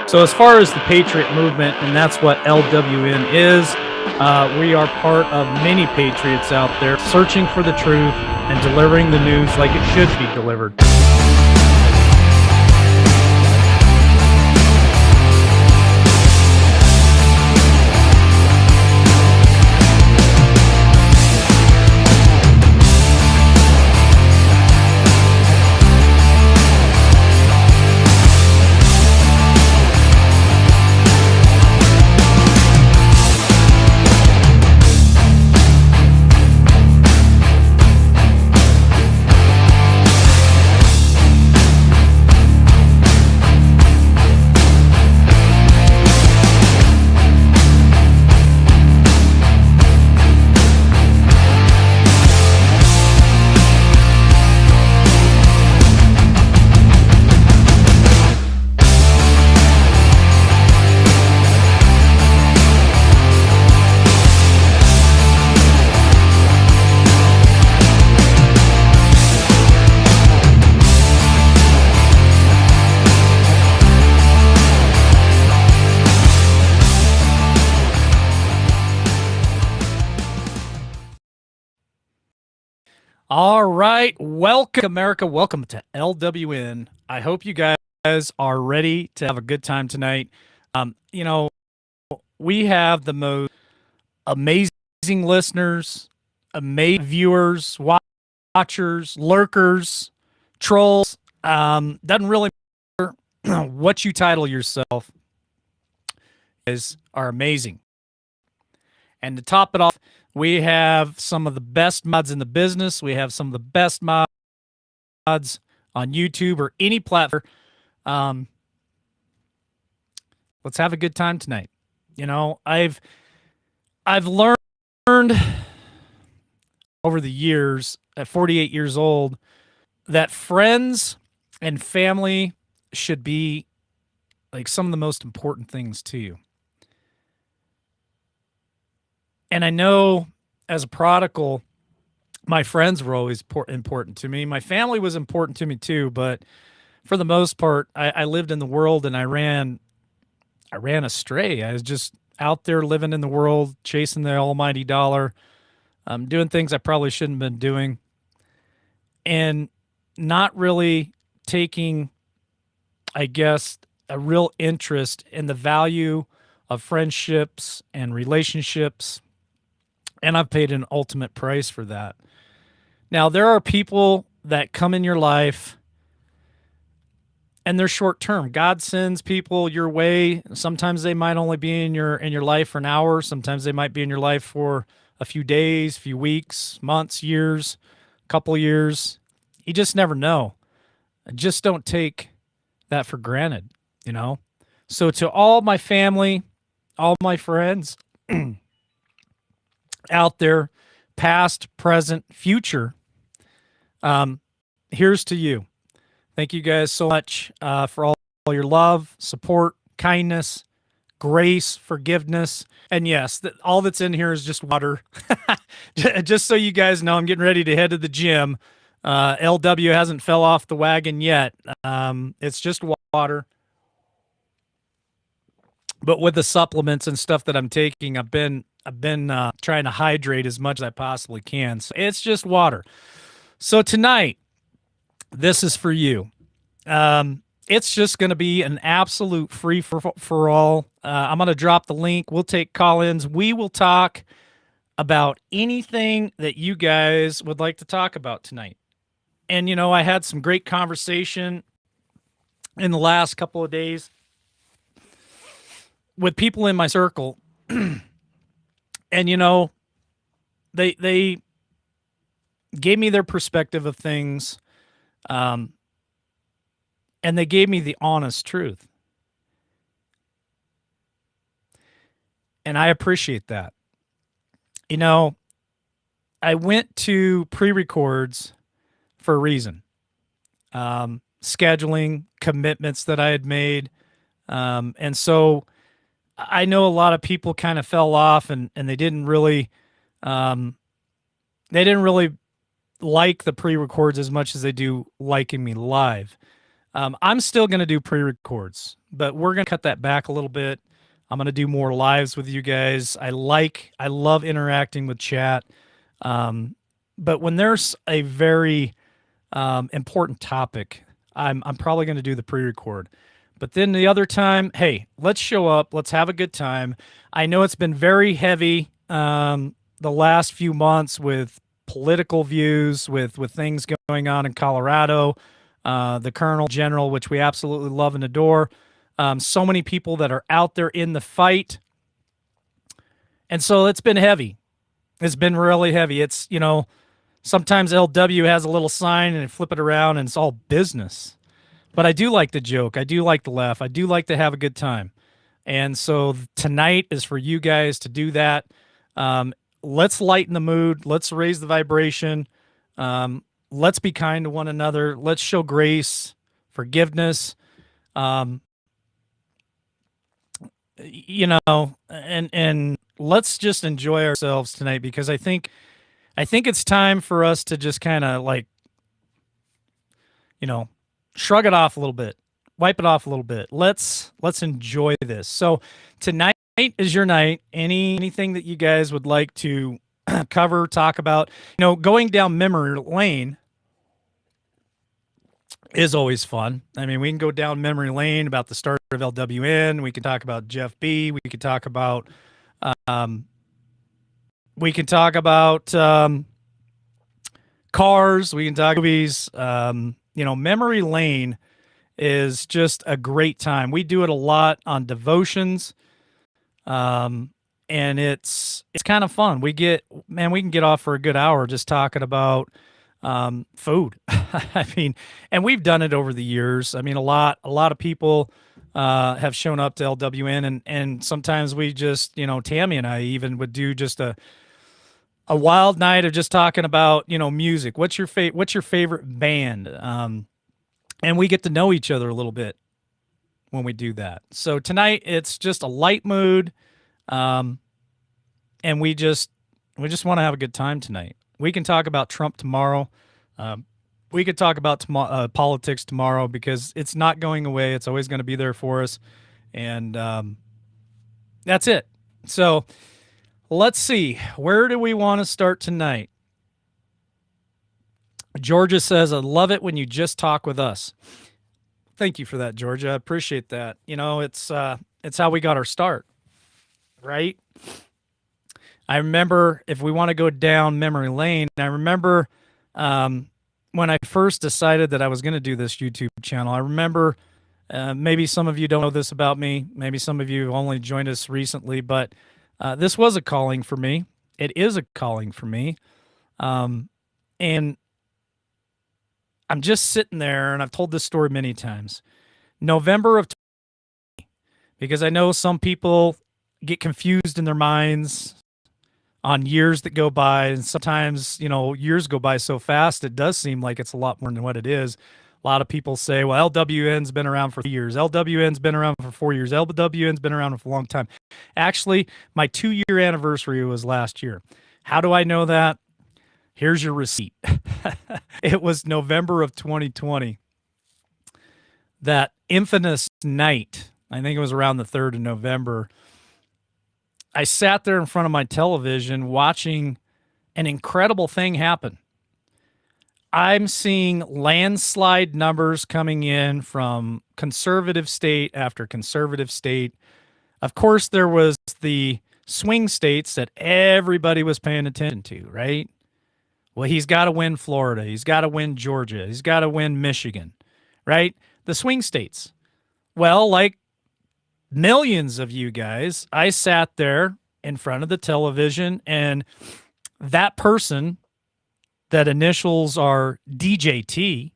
So as far as the Patriot movement, and that's what LWN is, we are part of many patriots out there searching for the truth and delivering the news like it should be delivered. All right, welcome America, welcome to LWN. I hope you guys are ready to have a good time tonight. We have the most amazing listeners, amazing viewers, watchers, lurkers, trolls. Doesn't really matter what you title yourself, are amazing. And to top it off, we have some of the best mods in the business. We have some of the best mods on YouTube or any platform. Let's have a good time tonight. I've learned over the years, at 48 years old, that friends and family should be like some of the most important things to you. And I know as a prodigal, my friends were always important to me. My family was important to me too, but for the most part, I lived in the world and I ran astray. I was just out there living in the world, chasing the almighty dollar, doing things I probably shouldn't have been doing, and not really taking, I guess, a real interest in the value of friendships and relationships. And I've paid an ultimate price for that. Now, there are people that come in your life and they're short term. God sends people your way. Sometimes they might only be in your life for an hour. Sometimes they might be in your life for a few days, few weeks, months, years, couple years. You just never know. Just don't take that for granted, So to all my family, all my friends out there, past, present, future, here's to you. Thank you guys so much for all your love, support, kindness, grace, forgiveness. And yes, all that's in here is just water. Just so you guys know, I'm getting ready to head to the gym. LW hasn't fell off the wagon yet. It's just water. But with the supplements and stuff that I'm taking, I've been trying to hydrate as much as I possibly can. So it's just water. So tonight, this is for you. It's just going to be an absolute free for all. I'm going to drop the link. We'll take call-ins. We will talk about anything that you guys would like to talk about tonight. And, I had some great conversation in the last couple of days with people in my circle. And, they gave me their perspective of things. And they gave me the honest truth. And I appreciate that. I went to pre-records for a reason. Scheduling, commitments that I had made. And so I know a lot of people kind of fell off and they didn't really like the pre-records as much as they do liking me live. I'm still going to do pre-records. but we're going to cut that back a little bit. I'm going to do more lives with you guys. I love interacting with chat. But when there's a very important topic, I'm probably going to do the pre-record. But then the other time, hey, let's show up. Let's have a good time. I know it's been very heavy the last few months with political views, with things going on in Colorado, the Colonel General, which we absolutely love and adore. So many people that are out there in the fight. And so it's been heavy. It's been really heavy. It's, sometimes LW has a little sign and they flip it around and it's all business. But I do like the joke. I do like the laugh. I do like to have a good time. And so tonight is for you guys to do that. Let's lighten the mood. Let's raise the vibration. Let's be kind to one another. Let's show grace, forgiveness. And let's just enjoy ourselves tonight, because I think it's time for us to just kind of shrug it off a little bit, wipe it off a little bit. Let's enjoy this. So tonight is your night. Anything that you guys would like to cover, talk about, going down memory lane is always fun. I mean, we can go down memory lane about the start of LWN. We can talk about Jeff B. We can talk about cars. We can talk movies. Memory lane is just a great time. We do it a lot on devotions. And it's kind of fun. We can get off for a good hour just talking about food. I mean, and we've done it over the years. I mean, a lot of people have shown up to LWN, and sometimes we just, Tammy and I even would do just a wild night of just talking about, music. What's your favorite band? And we get to know each other a little bit when we do that. So tonight it's just a light mood. And we just want to have a good time tonight. We can talk about Trump tomorrow. We could talk about politics tomorrow, because it's not going away. It's always going to be there for us. And that's it. So let's see. Where do we want to start tonight? Georgia says, I love it when you just talk with us. Thank you for that, Georgia. I appreciate that. It's how we got our start, right? I remember, if we want to go down memory lane, I remember when I first decided that I was going to do this YouTube channel. I remember, maybe some of you don't know this about me. Maybe some of you have only joined us recently, but this was a calling for me. It is a calling for me. And I'm just sitting there, and I've told this story many times. November of 2020, because I know some people get confused in their minds on years that go by, and sometimes, years go by so fast, it does seem like it's a lot more than what it is. A lot of people say, well, LWN's been around for 3 years. LWN's been around for 4 years. LWN's been around for a long time. Actually, my 2-year anniversary was last year. How do I know that? Here's your receipt. It was November of 2020. That infamous night, I think it was around the 3rd of November, I sat there in front of my television watching an incredible thing happen. I'm seeing landslide numbers coming in from conservative state after conservative state. Of course, there was the swing states that everybody was paying attention to, right? Well, he's got to win Florida. He's got to win Georgia. He's got to win Michigan, right? The swing states. Well, like millions of you guys, I sat there in front of the television, and that person that initials are DJT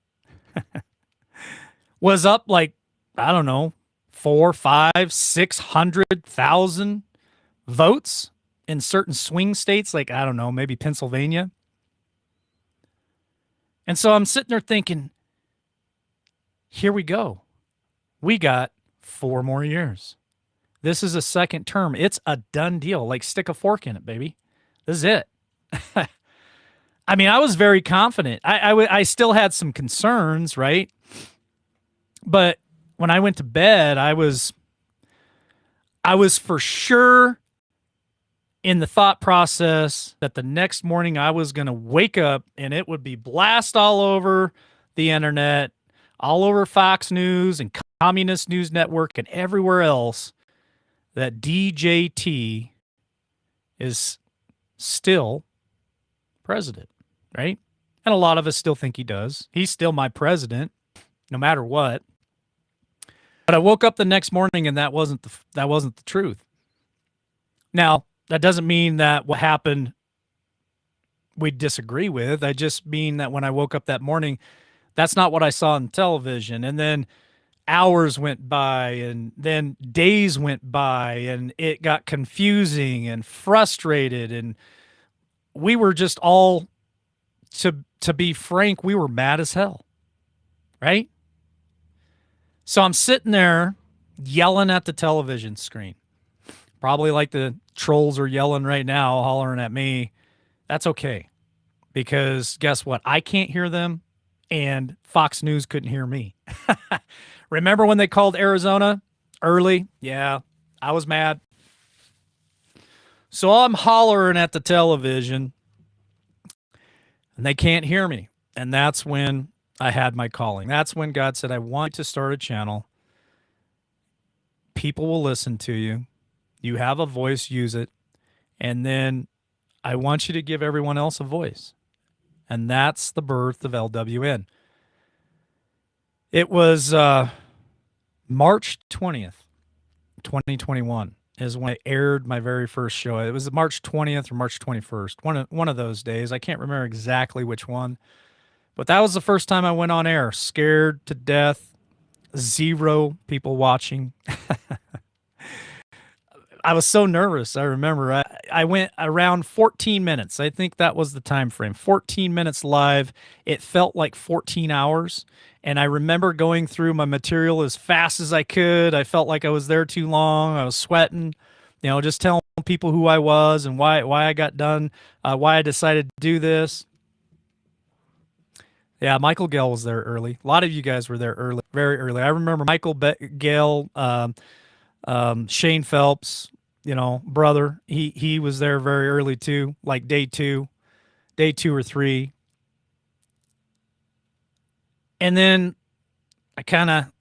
was up like, I don't know, 4, 5, 600,000 votes in certain swing states, like, I don't know, maybe Pennsylvania. And so I'm sitting there thinking, here we go. We got 4 more years. This is a second term. It's a done deal. Like, stick a fork in it, baby. This is it. I mean, I was very confident. I still had some concerns, right? But when I went to bed, I was for sure in the thought process that the next morning I was going to wake up and it would be blast all over the internet, all over Fox News and Communist News Network and everywhere else that DJT is still president, right? And a lot of us still think he does. He's still my president, no matter what. But I woke up the next morning and that wasn't the truth. Now, that doesn't mean that what happened we disagree with. I just mean that when I woke up that morning, that's not what I saw on television. And then hours went by and then days went by and it got confusing and frustrated. And we were just all, to be frank, we were mad as hell, right? So I'm sitting there yelling at the television screen, probably like the trolls are yelling right now, hollering at me. That's okay, because guess what? I can't hear them, and Fox News couldn't hear me. Remember when they called Arizona early? Yeah, I was mad. So I'm hollering at the television, and they can't hear me. And that's when I had my calling. That's when God said, I want to start a channel. People will listen to you. You have a voice, use it. And then I want you to give everyone else a voice. And that's the birth of LWN. It was March 20th, 2021 is when I aired my very first show. It was March 20th or March 21st, one of those days. I can't remember exactly which one. But that was the first time I went on air, scared to death, 0 people watching. I was so nervous. I remember I went around 14 minutes. I think that was the time frame. 14 minutes live. It felt like 14 hours. And I remember going through my material as fast as I could. I felt like I was there too long. I was sweating, just telling people who I was and why I got done, why I decided to do this. Yeah, Michael Gale was there early. A lot of you guys were there early, very early. I remember Michael Gale, Shane Phelps, brother. He was there very early too, like day two or three. And then I kind of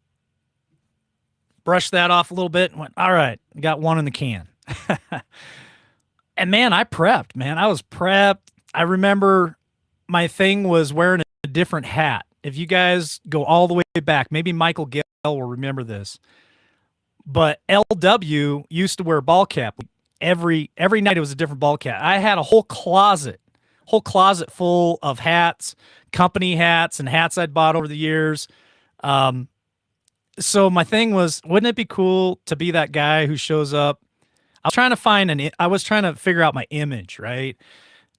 brushed that off a little bit and went, all right, got one in the can. And man, I prepped, man. I was prepped. I remember my thing was wearing a different hat. If you guys go all the way back, maybe Michael Gale will remember this, but LW used to wear a ball cap. Every night it was a different ball cap. I had a whole closet full of hats, company hats and hats I'd bought over the years. So my thing was, wouldn't it be cool to be that guy who shows up? I was trying to figure out my image, right?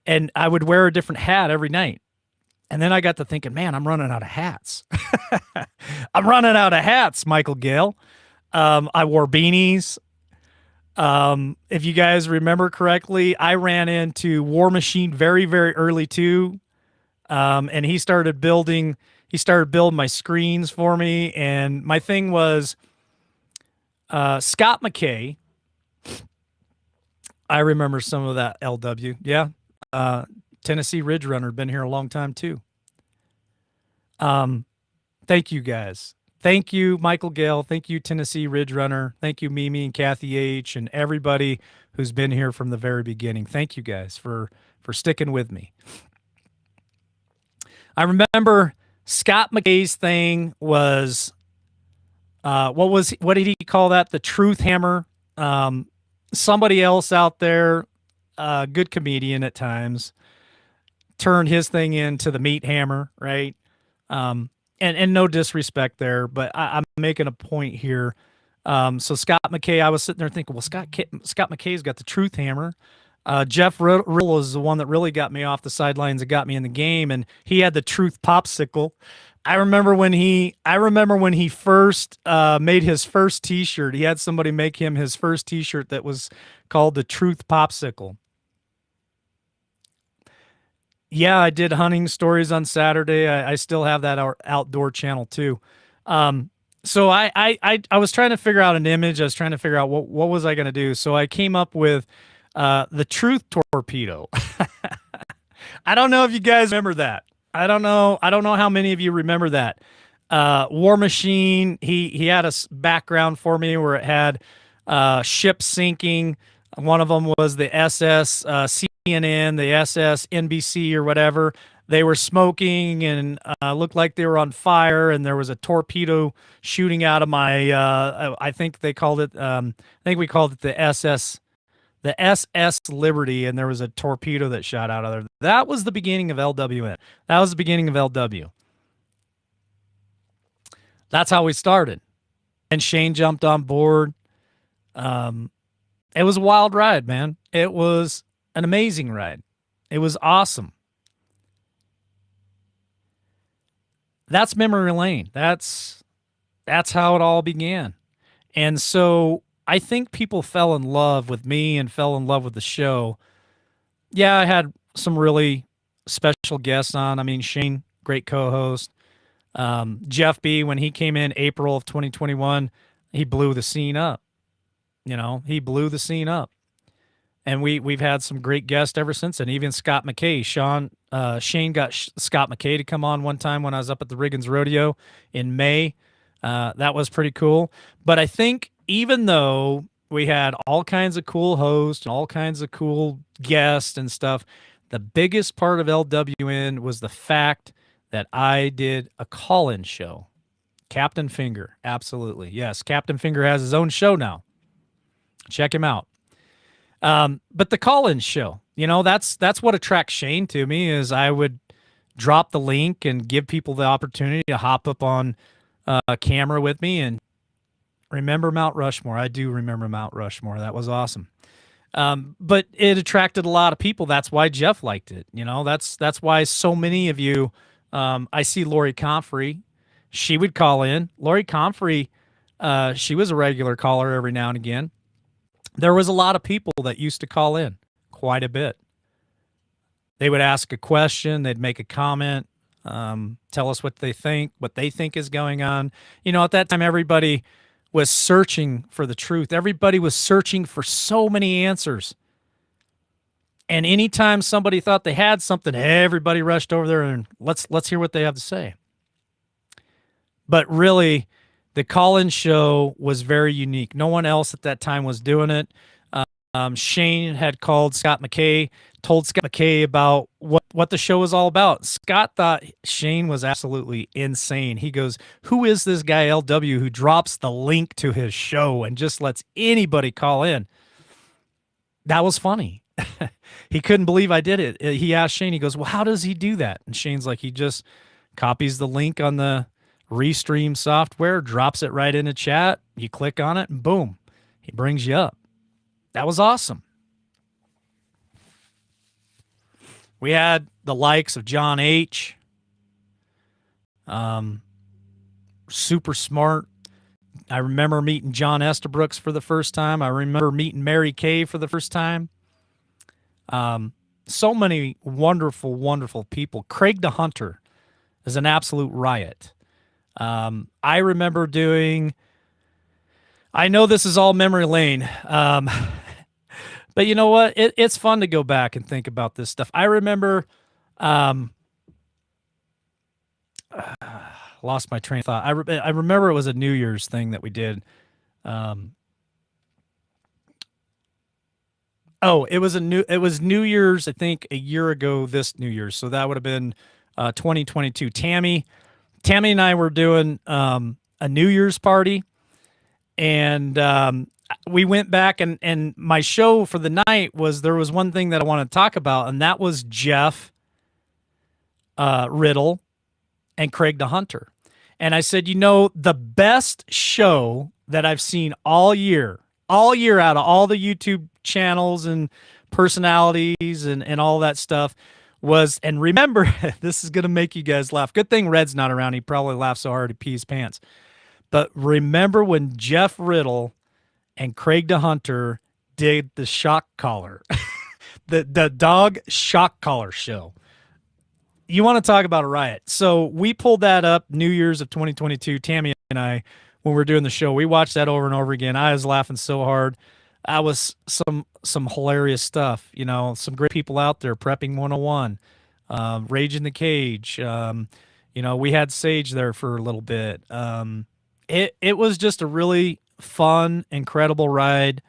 And I would wear a different hat every night. And then I got to thinking, man, I'm running out of hats. I'm running out of hats, Michael Gale. I wore beanies. If you guys remember correctly, I ran into War Machine very, very early too. And he started building my screens for me. And my thing was, Scott McKay. I remember some of that LW. Yeah. Tennessee Ridge Runner, been here a long time too. Thank you guys. Thank you, Michael Gale. Thank you, Tennessee Ridge Runner. Thank you, Mimi and Kathy H. and everybody who's been here from the very beginning. Thank you guys for sticking with me. I remember Scott McKay's thing was, what did he call that? The Truth Hammer. Somebody else out there, good comedian at times, turned his thing into the Meat Hammer, right? And no disrespect there, but I'm making a point here. So Scott McKay, I was sitting there thinking, well, Scott McKay's got the Truth Hammer. Jeff Riddle is the one that really got me off the sidelines and got me in the game, and he had the Truth Popsicle. I remember when he first made his first T-shirt. He had somebody make him his first T-shirt that was called the Truth Popsicle. Yeah, I did hunting stories on Saturday. I still have that outdoor channel too. So I was trying to figure out an image. I was trying to figure out what was I going to do. So I came up with the Truth Torpedo. I don't know if you guys remember that. I don't know. I don't know how many of you remember that. War Machine. He had a background for me where it had ships sinking. One of them was the SS CNN, the SS NBC or whatever. They were smoking and looked like they were on fire, and there was a torpedo shooting out of my. I think they called it. I think we called it the SS Liberty, and there was a torpedo that shot out of there. That was the beginning of LWN. That was the beginning of LW. That's how we started. And Shane jumped on board. It was a wild ride, man. It was an amazing ride. It was awesome. That's memory lane. That's how it all began. And so I think people fell in love with me and fell in love with the show. Yeah, I had some really special guests on. I mean, Shane, great co-host. Jeff B, when he came in April of 2021, he blew the scene up. You know, he blew the scene up. And we've had some great guests ever since then. Even Scott McKay, Shane got Scott McKay to come on one time when I was up at the Riggins Rodeo in May. That was pretty cool. But I think even though we had all kinds of cool hosts and all kinds of cool guests and stuff, the biggest part of LWN was the fact that I did a call-in show. Captain Finger, absolutely. Yes, Captain Finger has his own show now. Check him out. But the call-in show, you know, that's what attracts Shane to me is I would drop the link and give people the opportunity to hop up on a camera with me and remember Mount Rushmore. I do remember Mount Rushmore. That was awesome. But it attracted a lot of people. That's why Jeff liked it. You know, that's why so many of you, I see Lori Comfrey. She would call in. Lori Comfrey, she was a regular caller every now and again. There was a lot of people that used to call in quite a bit. They would ask a question, they'd make a comment, tell us what they think is going on. You know, at that time, everybody was searching for the truth. Everybody was searching for so many answers. And anytime somebody thought they had something, everybody rushed over there and let's hear what they have to say. But really, the call-in show was very unique. No one else at that time was doing it. Shane had called Scott McKay, told Scott McKay about what the show was all about. Scott thought Shane was absolutely insane. He goes, who is this guy LW who drops the link to his show and just lets anybody call in? That was funny. He couldn't believe I did it. He asked Shane, he goes, well, how does he do that? And Shane's like, he just copies the link on the Restream software, drops it right in the chat. You click on it and boom, he brings you up. That was awesome. We had the likes of John H. Super smart. I remember meeting John Estabrooks for the first time. I remember meeting Mary Kay for the first time. So many wonderful, wonderful people. Craig the Hunter is an absolute riot. I remember doing, I know this is all memory lane, but you know what? It's fun to go back and think about this stuff. I remember, lost my train of thought. I remember it was a New Year's thing that we did. It was New Year's, I think a year ago this New Year's. So that would have been 2022. Tammy and I were doing a New Year's party, and we went back and my show for the night was, there was one thing that I want to talk about, and that was Jeff Riddle and Craig the Hunter. And I said, you know, the best show that I've seen all year out of all the YouTube channels and personalities and all that stuff was, and remember, this is going to make you guys laugh. Good thing Red's not around. He probably laughed so hard he peed his pants. But remember when Jeff Riddle and Craig the Hunter did the shock collar, the dog shock collar show. You want to talk about a riot. So we pulled that up New Year's of 2022. Tammy and I, when we're doing the show. We watched that over and over again. I was laughing so hard. I was some hilarious stuff. You know, some great people out there. Prepping 101, Rage in the Cage. You know, we had Sage there for a little bit. It was just a really fun, incredible ride.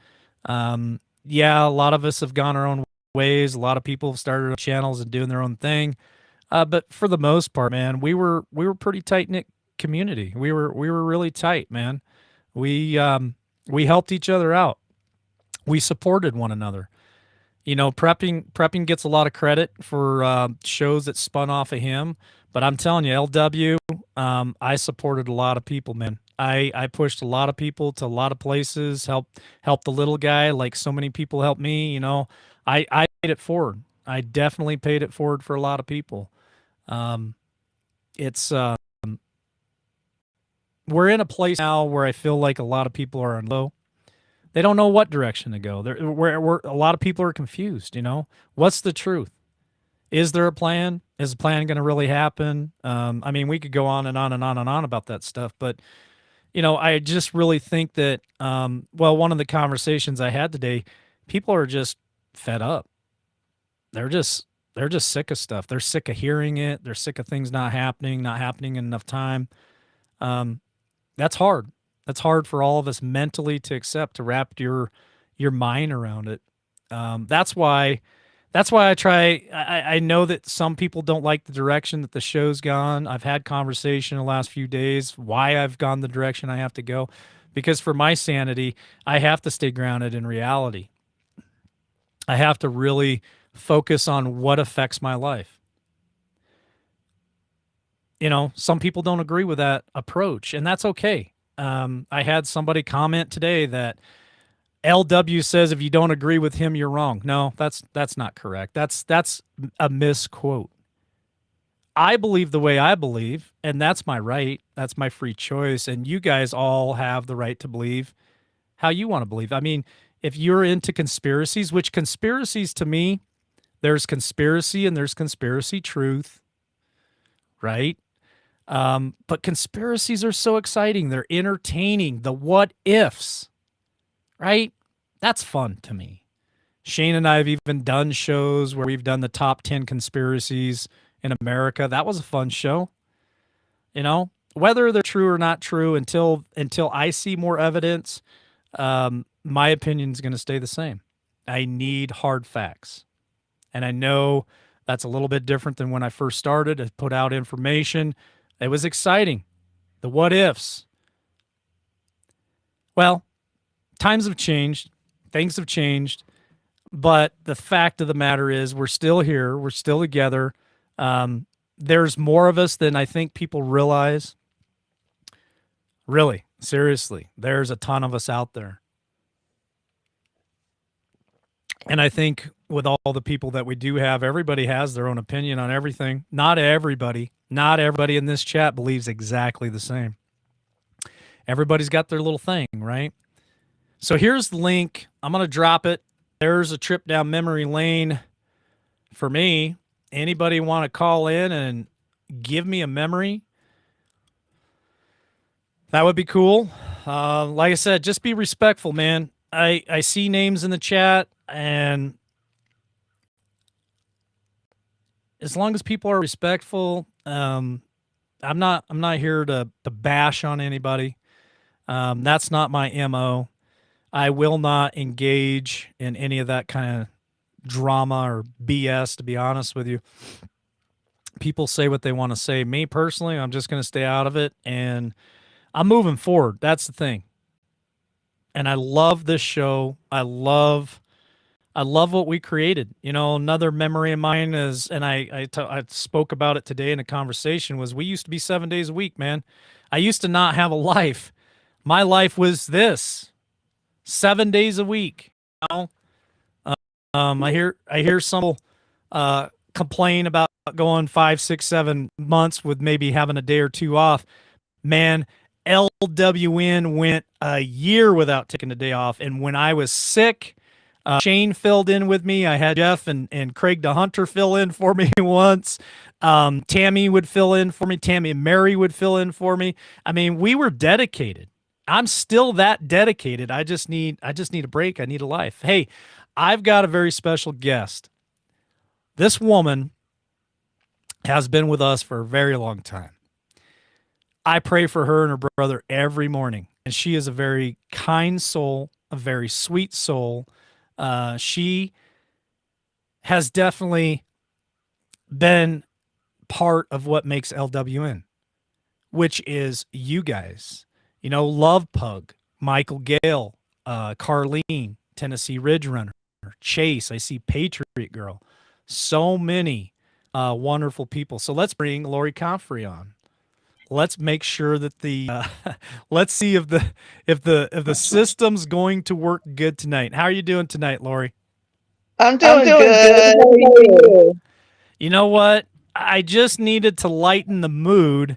Yeah, a lot of us have gone our own ways. A lot of people have started channels and doing their own thing. But for the most part, man, we were pretty tight knit community. We were really tight, man. We helped each other out. We supported one another. You know, prepping gets a lot of credit for shows that spun off of him, but I'm telling you, LW, I supported a lot of people, man. I pushed a lot of people to a lot of places, helped the little guy like so many people helped me. You know, I paid it forward. I definitely paid it forward for a lot of people. Um, it's We're in a place now where I feel like a lot of people are on low. They don't know what direction to go. Where a lot of people are confused. You know, what's the truth? Is there a plan? Is the plan going to really happen? I mean, we could go on and on and on and on about that stuff, but you know, I just really think that well, one of the conversations I had today, people are just fed up. They're just they're just sick of stuff. They're sick of hearing it. They're sick of things not happening in enough time. Um, that's hard. That's hard for all of us mentally to accept, to wrap your mind around it. That's why I try. I know that some people don't like the direction that the show's gone. I've had conversation the last few days why I've gone the direction I have to go, because for my sanity, I have to stay grounded in reality. I have to really focus on what affects my life. You know, some people don't agree with that approach, and that's okay. I had somebody comment today that LW says if you don't agree with him, you're wrong. No, that's not correct. That's a misquote. I believe the way I believe, and that's my right. That's my free choice. And you guys all have the right to believe how you want to believe. I mean, if you're into conspiracies, which conspiracies to me, there's conspiracy and there's conspiracy truth, right? But conspiracies are so exciting. They're entertaining. The what ifs, right? That's fun to me. Shane and I have even done shows where we've done the top 10 conspiracies in America. That was a fun show. You know, whether they're true or not true, until I see more evidence, my opinion is going to stay the same. I need hard facts. And I know that's a little bit different than when I first started. I put out information. It was exciting. The what ifs. Well, times have changed. Things have changed. But the fact of the matter is we're still here. We're still together. There's more of us than I think people realize. Really, seriously, there's a ton of us out there. And I think with all the people that we do have, everybody has their own opinion on everything. Not everybody in this chat believes exactly the same. Everybody's got their little thing, right? So here's the link. I'm going to drop it. There's a trip down memory lane for me. Anybody want to call in and give me a memory? That would be cool. Like I said, just be respectful, man. I see names in the chat, and as long as people are respectful, I'm not here to bash on anybody. That's not my MO. I will not engage in any of that kind of drama or BS, to be honest with you. People say what they want to say. Me personally, I'm just going to stay out of it, and I'm moving forward. That's the thing. And I love this show. I love what we created. You know, another memory of mine is, and I spoke about it today in a conversation, was we used to be 7 days a week, man. I used to not have a life. My life was this, 7 days a week. You know? I hear some complain about going 5, 6, 7 months with maybe having a day or two off. Man, LWN went a year without taking a day off. And when I was sick, Shane filled in with me. I had Jeff and Craig DeHunter fill in for me once. Tammy would fill in for me. Tammy and Mary would fill in for me. I mean, we were dedicated. I'm still that dedicated. I just need a break. I need a life. Hey, I've got a very special guest. This woman has been with us for a very long time. I pray for her and her brother every morning, and she is a very kind soul, a very sweet soul. She has definitely been part of what makes LWN, which is you guys. You know, Love Pug, Michael Gale, Carlene, Tennessee Ridge Runner, Chase. I see Patriot Girl. So many wonderful people. So let's bring Lori Comfrey on. Let's make sure that the let's see if the system's going to work good tonight. How are you doing tonight, Lori? I'm I'm doing doing good. good. How are How are you? you? You know what? I just needed to lighten the mood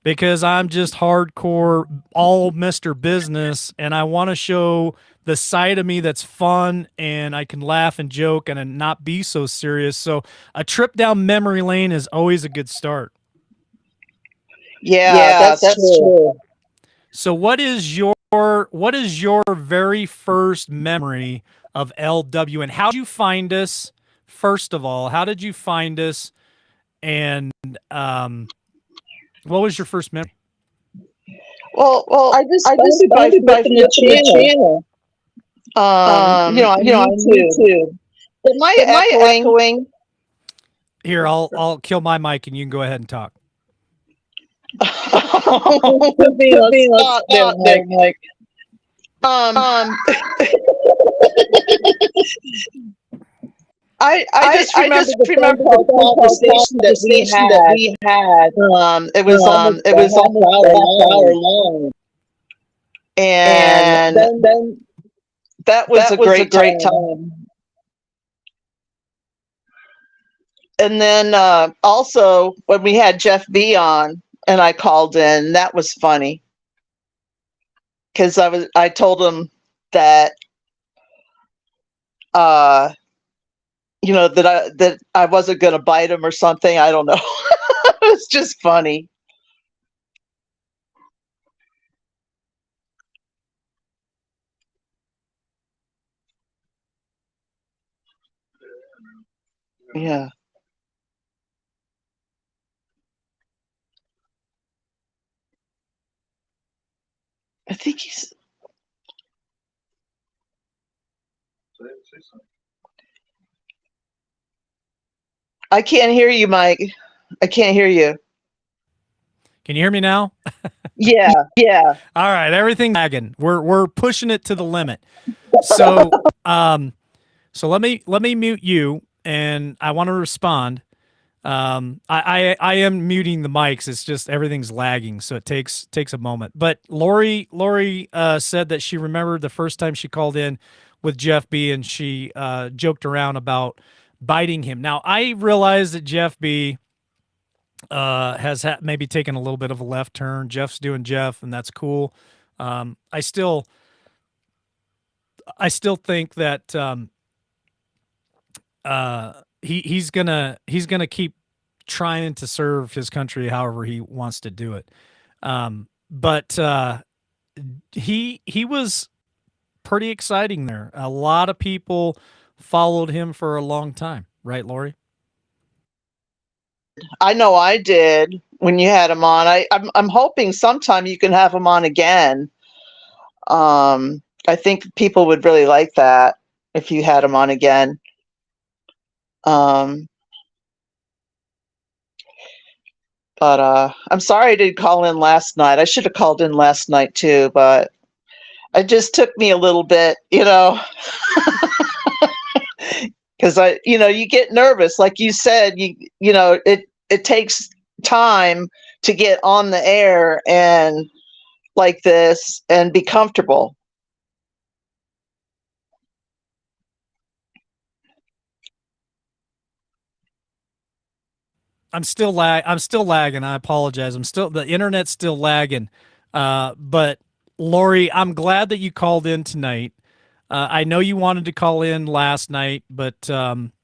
because I'm just hardcore all Mr. Business and I want to show the side of me that's fun and I can laugh and joke and not be so serious. So a trip down memory lane is always a good start. Yeah, Yeah, that's that's true. true. So what is your very first memory of LWN? How did you find us? First of all, how did you find us? And what was your first memory? Well, Well, I just I just found found by by flipping the flipping the channel. channel. On On YouTube. YouTube. Am I Am I echoing? echoing? Here, I'll kill my mic and you can go ahead and talk. Put me Put on me on spot there, spot there, Mike. Mike. Um, Um, I just I remember just the phone remember the call phone call conversation that we conversation that had. we had. It It was was almost almost a a half half hour hour long, long, and and then that was a that was a great great time. time. And then also when we had Jeff B on, and I called in, that was funny because I told him that uh, that I wasn't going to bite him or something. I don't know. It was just funny. Yeah, I think he's. I can't hear you, Mike. I can't hear you. Can you hear me now? Yeah. Yeah. All right, everything's lagging. We're pushing it to the limit. So so let me mute you and I want to respond. I am muting the mics. It's just everything's lagging, so it takes a moment. But Lori said that she remembered the first time she called in with Jeff B and she joked around about biting him. Now I realize that Jeff B has maybe taken a little bit of a left turn. Jeff's doing Jeff, and that's cool. Um, I still I still think that he's gonna keep trying to serve his country however he wants to do it. But he was pretty exciting there. A lot of people followed him for a long time, right, Lori? I know I did when you had him on. I'm hoping sometime you can have him on again. I think people would really like that if you had him on again. Um, but I'm sorry I didn't call in last night. I should have called in last night too, but it just took me a little bit, because you get nervous, like you said. It takes time to get on the air and like this and be comfortable. I'm still lagging. I apologize. The internet's still lagging. But Lori, I'm glad that you called in tonight. I know you wanted to call in last night, but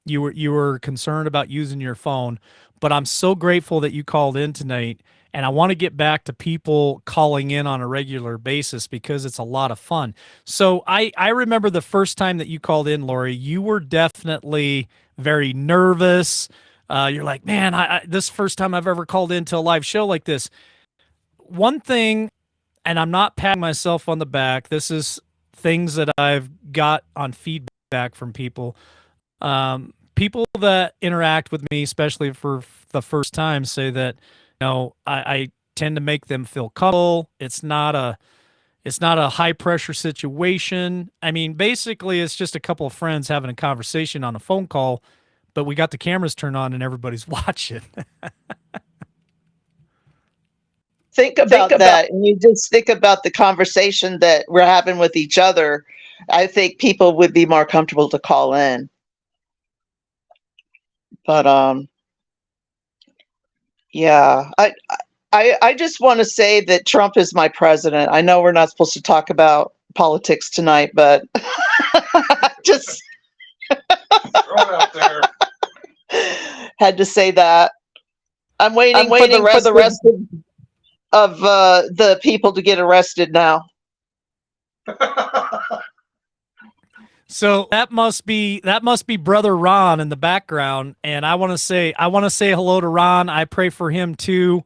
you were concerned about using your phone. but I'm so grateful that you called in tonight. And I want to get back to people calling in on a regular basis because it's a lot of fun. So I remember the first time that you called in, Lori, you were definitely very nervous. You're like, man, this first time I've ever called into a live show like this. One thing, and I'm not patting myself on the back. This is things that I've got on feedback from people. People that interact with me, especially for the first time, say that I tend to make them feel comfortable. It's not a high pressure situation. I mean, basically, it's just a couple of friends having a conversation on a phone call, but we got the cameras turned on and everybody's watching. Think about that, and you just think about the conversation that we're having with each other. I think people would be more comfortable to call in. But yeah, I just want to say that Trump is my president. I know we're not supposed to talk about politics tonight, but just Throw it out there. had to say that. I'm waiting for the rest of the people to get arrested now. So that must be brother Ron in the background, and I want to say hello to Ron. I pray for him too.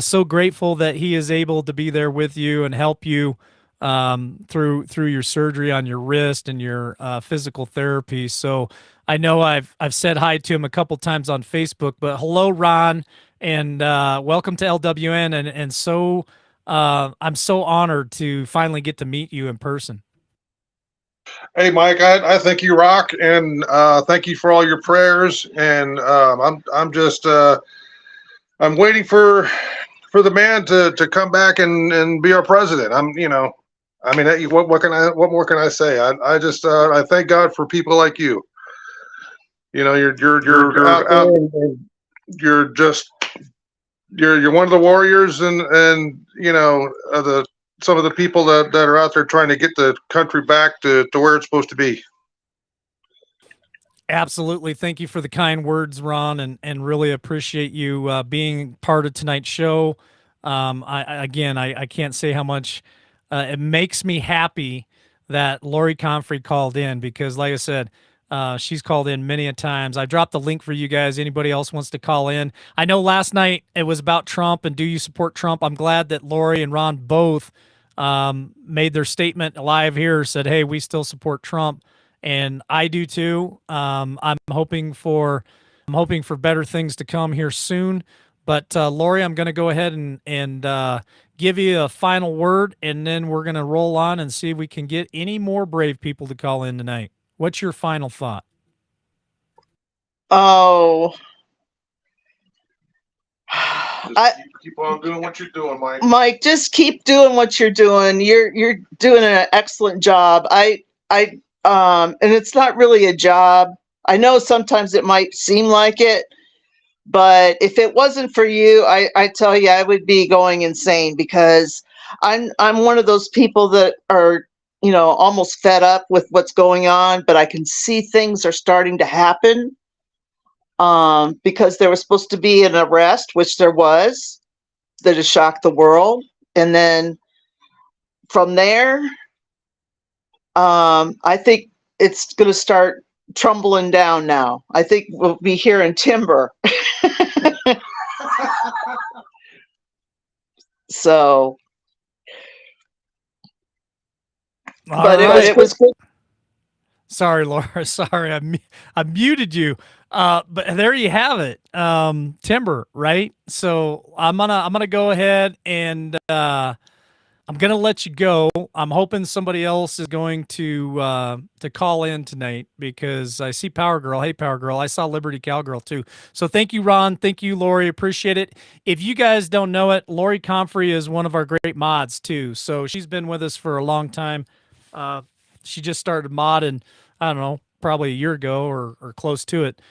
So grateful that he is able to be there with you and help you through your surgery on your wrist and your physical therapy. So I know I've said hi to him a couple times on Facebook, but hello, Ron, and welcome to LWN. And so I'm so honored to finally get to meet you in person. Hey, Mike, I think you rock, and thank you for all your prayers. And I'm just I'm waiting for the man to come back and be our president. I mean, what more can I say? I just I thank God for people like you. You're out, and you're just you're one of the warriors, and some of the people that are out there trying to get the country back to where it's supposed to be. Absolutely. Thank you for the kind words, Ron, and really appreciate you being part of tonight's show. I can't say how much it makes me happy that Lori Comfrey called in because, like I said, she's called in many a times. I dropped the link for you guys. Anybody else wants to call in? I know last night it was about Trump and do you support Trump? I'm glad that Lori and Ron both made their statement live here, said, hey, we still support Trump. And I do too. I'm hoping for better things to come here soon. But Lori, I'm going to go ahead and give you a final word, and then we're going to roll on and see if we can get any more brave people to call in tonight. What's your final thought? Oh, Keep on doing what you're doing, Mike. Mike, just keep doing what you're doing. You're doing an excellent job. And it's not really a job. I know sometimes it might seem like it, but if it wasn't for you, I tell you, I would be going insane because I'm one of those people that are, almost fed up with what's going on, but I can see things are starting to happen because there was supposed to be an arrest, which there was, that has shocked the world. And then from there, I think it's going to start tumbling down now. I think we'll be hearing timber. So, but it was good. Sorry, Laura. Sorry, I muted you. But there you have it. Timber, right? So I'm gonna go ahead and I'm gonna let you go. I'm hoping somebody else is going to call in tonight because I see Power Girl. Hey, Power Girl. I saw Liberty Cowgirl too. So thank you, Ron. Thank you, Lori. Appreciate it. If you guys don't know it, Lori Comfrey is one of our great mods too. So she's been with us for a long time. She just started modding, I don't know, probably a year ago or close to it.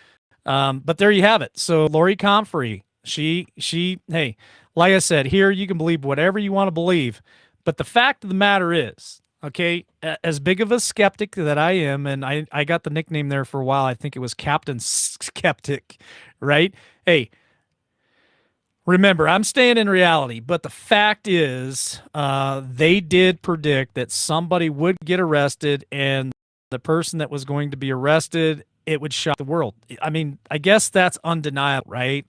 But there you have it. So Lori Comfrey, she, hey, like I said, here you can believe whatever you want to believe. But the fact of the matter is, okay, as big of a skeptic that I am, and I got the nickname there for a while, I think it was Captain Skeptic, right? Hey, Remember, I'm staying in reality, but the fact is, they did predict that somebody would get arrested, and the person that was going to be arrested, it would shock the world. I mean, I guess that's undeniable, right?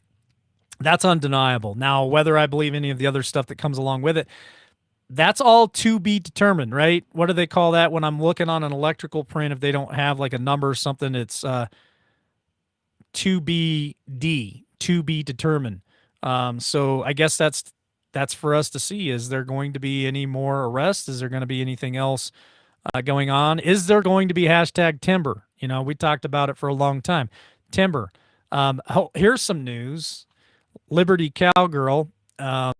That's undeniable. Now, whether I believe any of the other stuff that comes along with it, that's all to be determined, right? What do they call that when I'm looking on an electrical print? If they don't have like a number or something, it's to be to be determined. So I guess that's for us to see. Is there going to be any more arrests? Is there going to be anything else going on? Is there going to be hashtag timber? You know, we talked about it for a long time. Timber. Here's some news. Liberty Cowgirl. I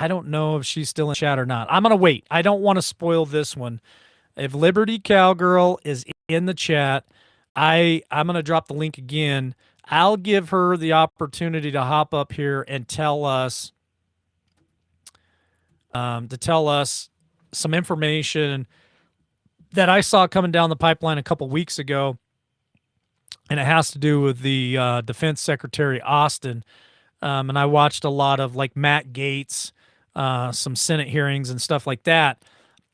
don't know if she's still in chat or not. I'm gonna wait. I don't want to spoil this one. If Liberty Cowgirl is in the chat, I'm gonna drop the link again. I'll give her the opportunity to hop up here and tell us some information that I saw coming down the pipeline a couple weeks ago, and it has to do with the Defense Secretary Austin. And I watched a lot of like Matt Gaetz, some Senate hearings and stuff like that.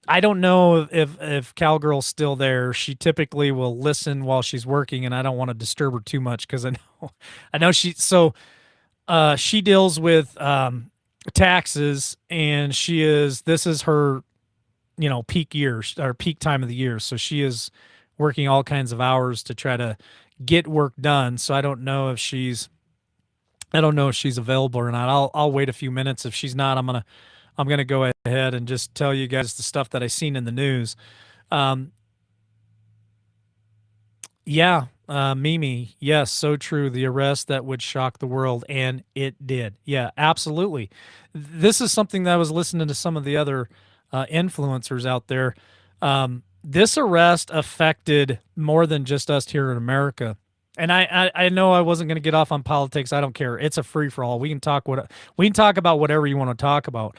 I don't know if Cowgirl's still there. She typically will listen while she's working, and I don't want to disturb her too much because I know she deals with taxes, and this is her, peak year or peak time of the year. So she is working all kinds of hours to try to get work done. So I don't know if she's available or not. I'll wait a few minutes. If she's not, I'm gonna go ahead and just tell you guys the stuff that I seen in the news. Mimi, yes, so true. The arrest that would shock the world, and it did. Yeah, absolutely. This is something that I was listening to some of the other influencers out there. This arrest affected more than just us here in America. And I know I wasn't going to get off on politics. I don't care. It's a free for all. We can talk about whatever you want to talk about.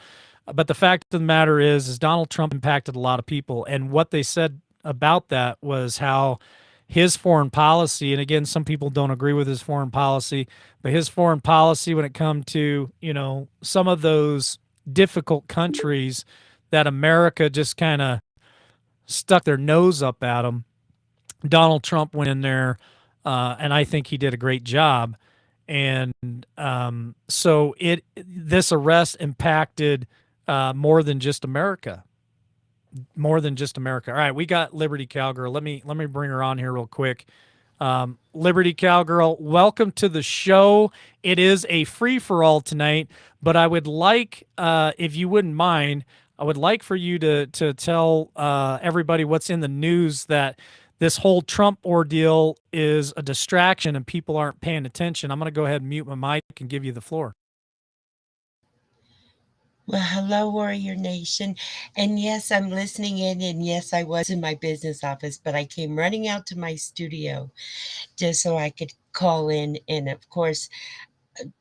But the fact of the matter is Donald Trump impacted a lot of people, and what they said about that was how his foreign policy, and again, some people don't agree with his foreign policy, but his foreign policy when it come to, some of those difficult countries that America just kind of stuck their nose up at them. Donald Trump went in there, and I think he did a great job. And so this arrest impacted more than just America. More than just America. All right, we got Liberty Cowgirl. Let me bring her on here real quick. Liberty Cowgirl, welcome to the show. It is a free for all tonight, but I would like, if you wouldn't mind, I would like for you to tell everybody what's in the news, that this whole Trump ordeal is a distraction and people aren't paying attention. I'm going to go ahead and mute my mic and give you the floor. Well, hello, Warrior Nation. And yes, I'm listening in. And yes, I was in my business office, but I came running out to my studio just so I could call in. And of course,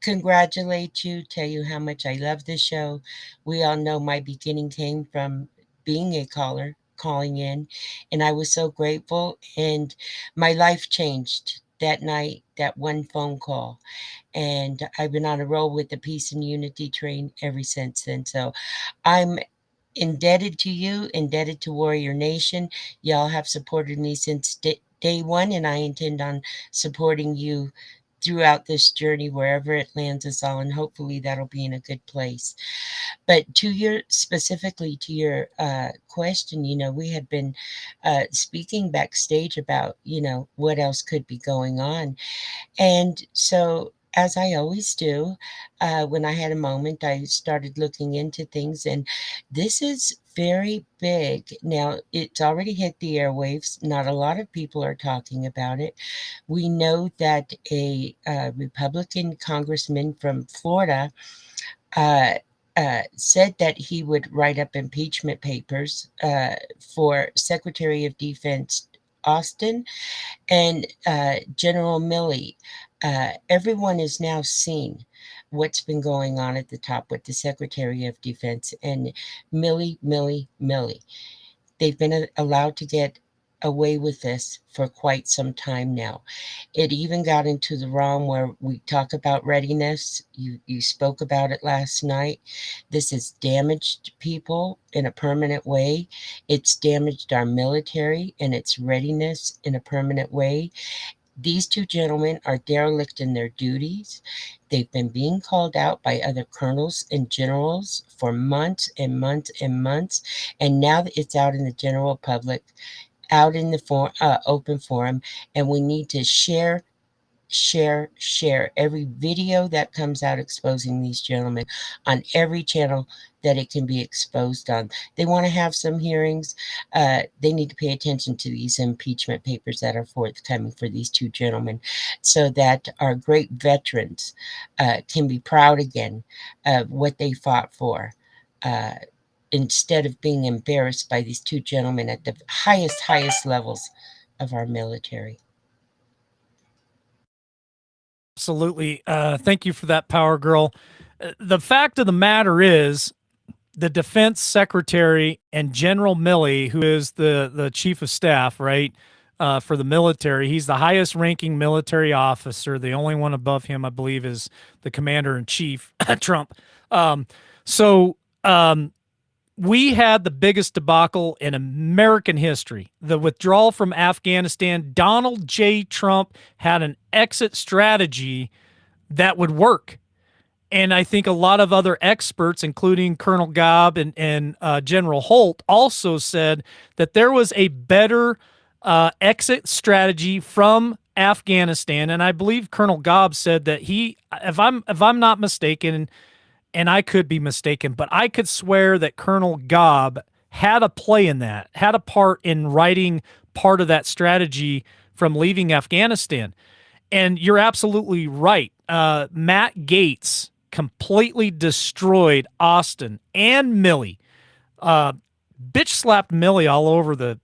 congratulate you, tell you how much I love this show. We all know my beginning came from being a caller, calling in, and I was so grateful. And my life changed that night, that one phone call. And I've been on a roll with the Peace and Unity train ever since then. So I'm indebted to you, indebted to Warrior Nation. Y'all have supported me since day one, and I intend on supporting you throughout this journey, wherever it lands us all, and hopefully that'll be in a good place. But specifically to your question, we had been speaking backstage about, what else could be going on. And so, as I always do, when I had a moment, I started looking into things, and this is very big. Now, it's already hit the airwaves. Not a lot of people are talking about it. We know that a Republican congressman from Florida said that he would write up impeachment papers for Secretary of Defense Austin and General Milley. Everyone has now seen what's been going on at the top with the Secretary of Defense and Milley. They've been allowed to get away with this for quite some time now. It even got into the realm where we talk about readiness. You spoke about it last night. This has damaged people in a permanent way. It's damaged our military and its readiness in a permanent way. These two gentlemen are derelict in their duties. They've been being called out by other colonels and generals for months and months and months. And now that it's out in the general public, out in the open forum, and we need to share every video that comes out exposing these gentlemen on every channel that it can be exposed on. They want to have some hearings. They need to pay attention to these impeachment papers that are forthcoming for these two gentlemen, so that our great veterans can be proud again of what they fought for, instead of being embarrassed by these two gentlemen at the highest levels of our military. Absolutely. Thank you for that, Power Girl. The fact of the matter is, the defense secretary and General Milley, who is the chief of staff, right, for the military, he's the highest ranking military officer. The only one above him, I believe, is the commander in chief, Trump. We had the biggest debacle in American history, the withdrawal from Afghanistan. Donald J. Trump had an exit strategy that would work. And I think a lot of other experts, including Colonel Gobb and General Holt, also said that there was a better exit strategy from Afghanistan. And I believe Colonel Gobb said that if I'm not mistaken, and I could be mistaken, but I could swear that Colonel Gobb had a play in that, had a part in writing part of that strategy from leaving Afghanistan. And you're absolutely right. Matt Gaetz completely destroyed Austin and Milley. Bitch slapped Milley all over the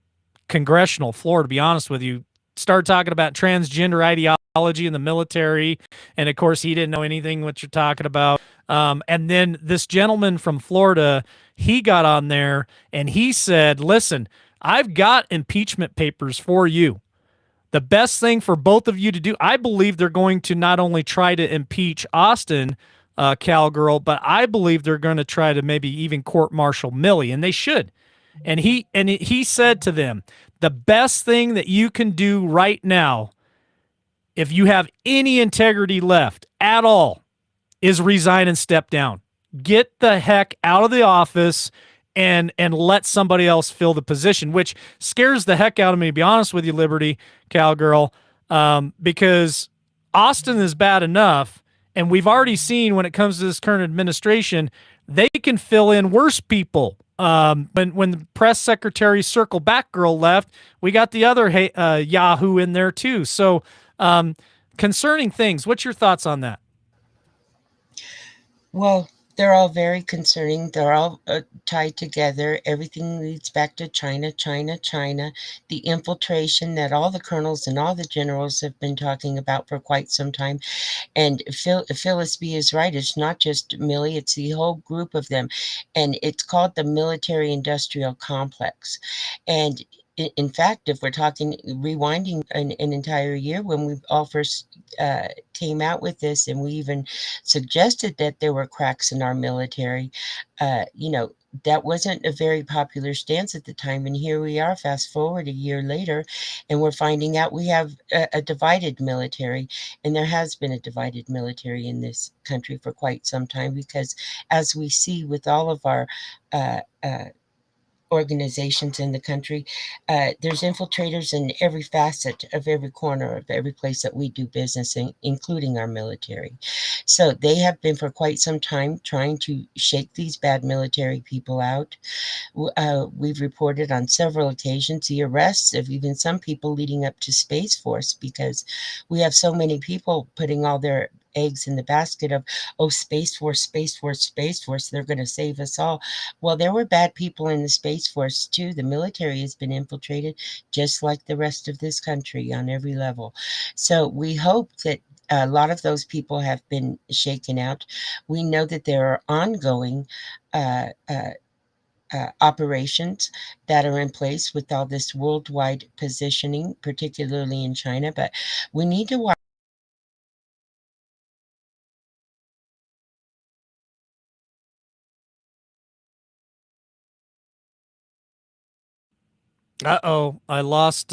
congressional floor, to be honest with you. Started talking about transgender ideology in the military. And of course, he didn't know anything what you're talking about. And then this gentleman from Florida, he got on there and he said, listen, I've got impeachment papers for you. The best thing for both of you to do, I believe they're going to not only try to impeach Austin, Cowgirl, but I believe they're going to try to maybe even court-martial Milley, and they should. And he said to them, the best thing that you can do right now, if you have any integrity left at all, is resign and step down. Get the heck out of the office and let somebody else fill the position, which scares the heck out of me, to be honest with you, Liberty, Cowgirl, because Austin is bad enough, and we've already seen when it comes to this current administration, they can fill in worse people. When the press secretary Circle Back Girl left, we got the other Yahoo in there too. So concerning things, what's your thoughts on that? Well, they're all very concerning. They're all tied together. Everything leads back to China, China, China. The infiltration that all the colonels and all the generals have been talking about for quite some time. And Phyllis B. is right. It's not just Milley, it's the whole group of them. And it's called the military-industrial complex. And in fact, if we're talking rewinding an entire year when we all first came out with this, and we even suggested that there were cracks in our military, that wasn't a very popular stance at the time. And here we are, fast forward a year later, and we're finding out we have a divided military. And there has been a divided military in this country for quite some time, because as we see with all of our organizations in the country, there's infiltrators in every facet of every corner of every place that we do business in, including our military. So they have been for quite some time trying to shake these bad military people out. We've reported on several occasions the arrests of even some people leading up to Space Force, because we have so many people putting all their eggs in the basket of, oh, Space Force, Space Force, Space Force, they're going to save us all. Well, there were bad people in the Space Force too. The military has been infiltrated just like the rest of this country on every level. So we hope that a lot of those people have been shaken out. We know that there are ongoing operations that are in place with all this worldwide positioning, particularly in China. But we need to watch. Uh-oh, I lost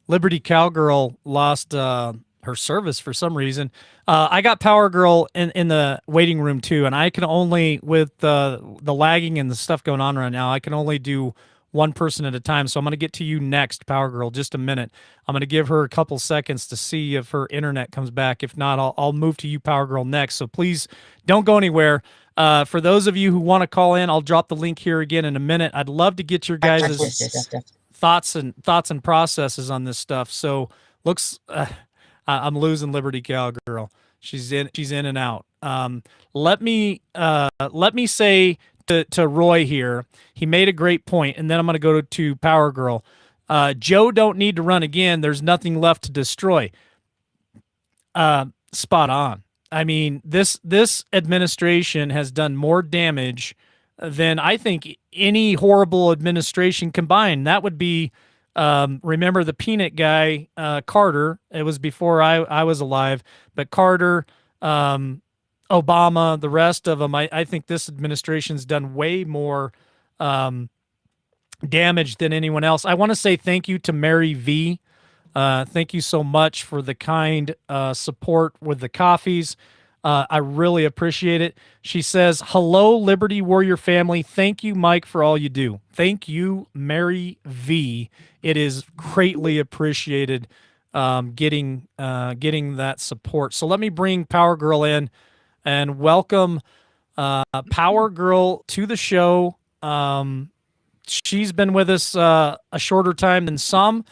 Liberty Cowgirl lost her service for some reason. I got Power Girl in the waiting room too, and I can only, with the lagging and the stuff going on right now, I can only do one person at a time. So I'm going to get to you next, Power Girl. Just a minute. I'm going to give her a couple seconds to see if her internet comes back. If not, I'll move to you, Power Girl, next. So please don't go anywhere. For those of you who want to call in, I'll drop the link here again in a minute. I'd love to get your guys' This stuff. thoughts and processes on this stuff. So looks, I'm losing Liberty Cowgirl. She's in and out. Let me say to Roy here, he made a great point, and then I'm going to go to Power Girl. Joe don't need to run again. There's nothing left to destroy. Spot on. I mean, this administration has done more damage than I think any horrible administration combined. That would be, remember the peanut guy, Carter. It was before I was alive, but Carter, Obama, the rest of them, I think this administration's done way more damage than anyone else. I want to say thank you to Mary V. Thank you so much for the kind support with the coffees. I really appreciate it. She says, hello, Liberty Warrior family. Thank you, Mike, for all you do. Thank you, Mary V. It is greatly appreciated getting that support. So let me bring Power Girl in and welcome Power Girl to the show. She's been with us a shorter time than some,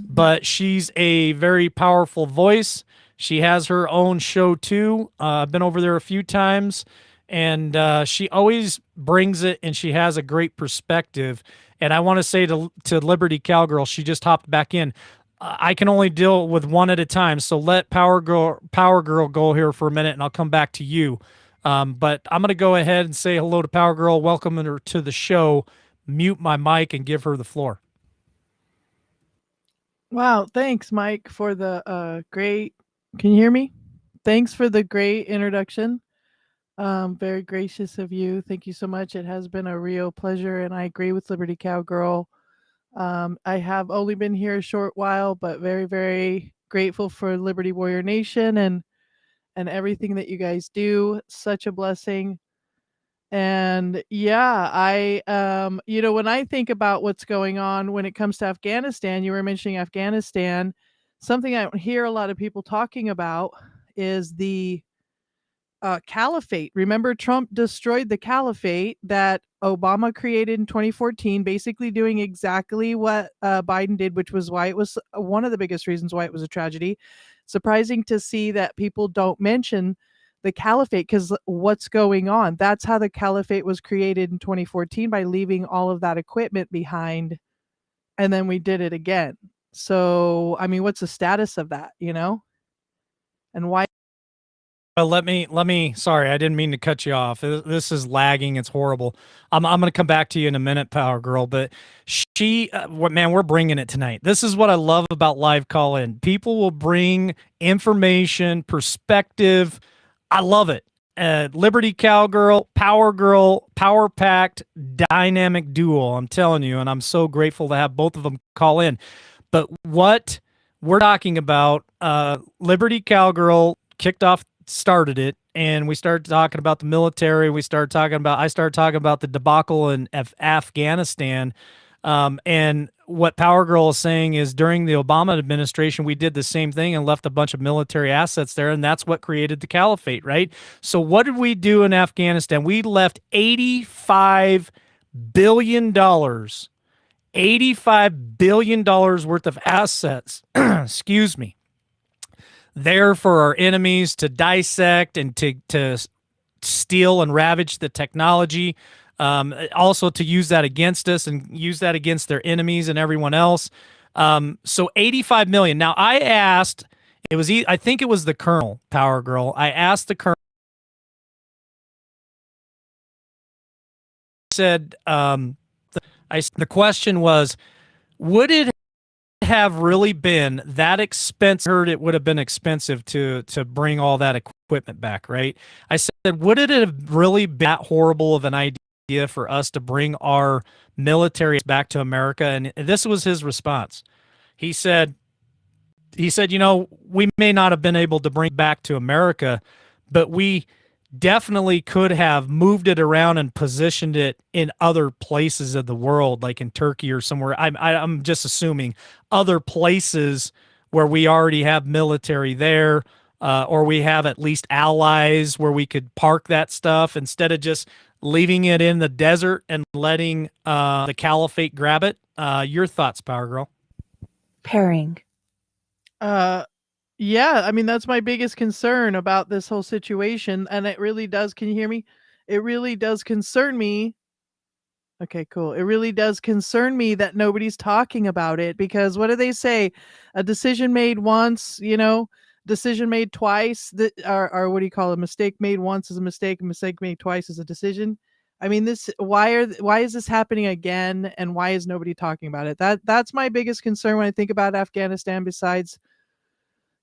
but she's a very powerful voice. She has her own show too. I've been over there a few times, and she always brings it, and she has a great perspective. And I want to say to Liberty Cowgirl, she just hopped back in. I can only deal with one at a time, so let Power Girl go here for a minute, and I'll come back to you. But I'm going to go ahead and say hello to Power Girl, welcome her to the show, mute my mic, and give her the floor. Wow, thanks, Mike, for the great. Can you hear me? Thanks for the great introduction. Very gracious of you. Thank you so much. It has been a real pleasure, and I agree with Liberty Cowgirl. I have only been here a short while, but very, very grateful for Liberty Warrior Nation and everything that you guys do. Such a blessing. And yeah, when I think about what's going on when it comes to Afghanistan, you were mentioning Afghanistan. Something I don't hear a lot of people talking about is the caliphate. Remember, Trump destroyed the caliphate that Obama created in 2014, basically doing exactly what Biden did, which was why it was one of the biggest reasons why it was a tragedy. Surprising to see that people don't mention the caliphate, because what's going on? That's how the caliphate was created in 2014, by leaving all of that equipment behind, and then we did it again. So, I mean, what's the status of that, and why? Well, let me, sorry, I didn't mean to cut you off. This is lagging. It's horrible. I'm going to come back to you in a minute, Power Girl, but man, we're bringing it tonight. This is what I love about live call-in. People will bring information, perspective. I love it. Liberty Cowgirl, Power Girl, power-packed, dynamic duo, I'm telling you, and I'm so grateful to have both of them call in. But what we're talking about, Liberty Cowgirl started it, and we started talking about the military. I started talking about the debacle in Afghanistan. And what Power Girl is saying is, during the Obama administration, we did the same thing and left a bunch of military assets there, and that's what created the caliphate, right? So what did we do in Afghanistan? We left $85 billion worth of assets, excuse me, there for our enemies to dissect and to steal and ravage the technology. Also to use that against us and use that against their enemies and everyone else. So 85 million. Now I asked, I think it was the Colonel, Power Girl. I asked the Colonel said, the question was, would it have really been that expensive? I heard it would have been expensive to bring all that equipment back, right? I said, would it have really been that horrible of an idea for us to bring our military back to America? And this was his response. He said, you know, we may not have been able to bring it back to America, but we definitely could have moved it around and positioned it in other places of the world, like in Turkey or somewhere. I'm just assuming other places where we already have military there, or we have at least allies where we could park that stuff instead of just leaving it in the desert and letting the caliphate grab it. Your thoughts, Power Girl? Pairing. Yeah, I mean, that's my biggest concern about this whole situation. And it really does. Can you hear me? It really does concern me. Okay, cool. It really does concern me that nobody's talking about it, because what do they say? A decision made once, decision made twice, that or what do you call it? A mistake made once is a mistake made twice is a decision. I mean, why is this happening again, and why is nobody talking about it? That's my biggest concern when I think about Afghanistan, besides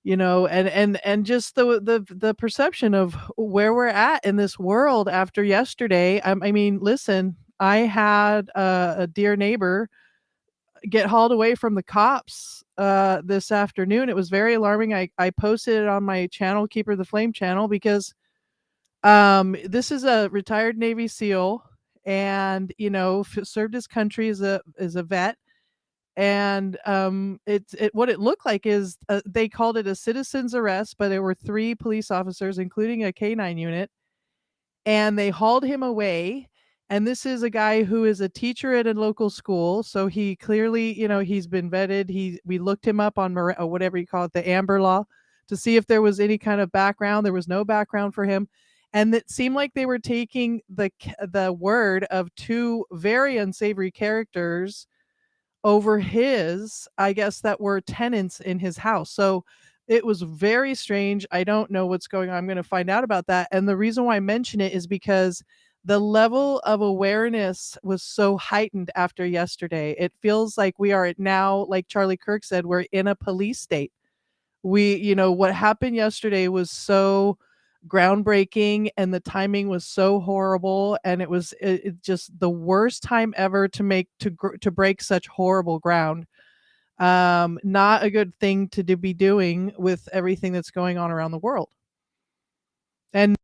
and just the perception of where we're at in this world after yesterday. I mean, listen, I had a dear neighbor get hauled away from the cops this afternoon. It was very alarming. I posted it on my channel, Keeper the Flame channel, because this is a retired Navy SEAL, and served his country as a vet. And what it looked like is they called it a citizen's arrest, but there were 3 police officers, including a K9 unit, and they hauled him away. And this is a guy who is a teacher at a local school, so he clearly, he's been vetted. We looked him up on whatever you call it, the Amber Law, to see if there was any kind of background. There was no background for him, and it seemed like they were taking the word of 2 very unsavory characters over his, I guess, that were tenants in his house. So it was very strange. I don't know what's going on. I'm going to find out about that. And the reason why I mention it is because the level of awareness was so heightened after yesterday. It feels like we are now, like Charlie Kirk said, we're in a police state. What happened yesterday was so groundbreaking, and the timing was so horrible, and it was just the worst time ever to break such horrible ground. Not a good thing to be doing with everything that's going on around the world. And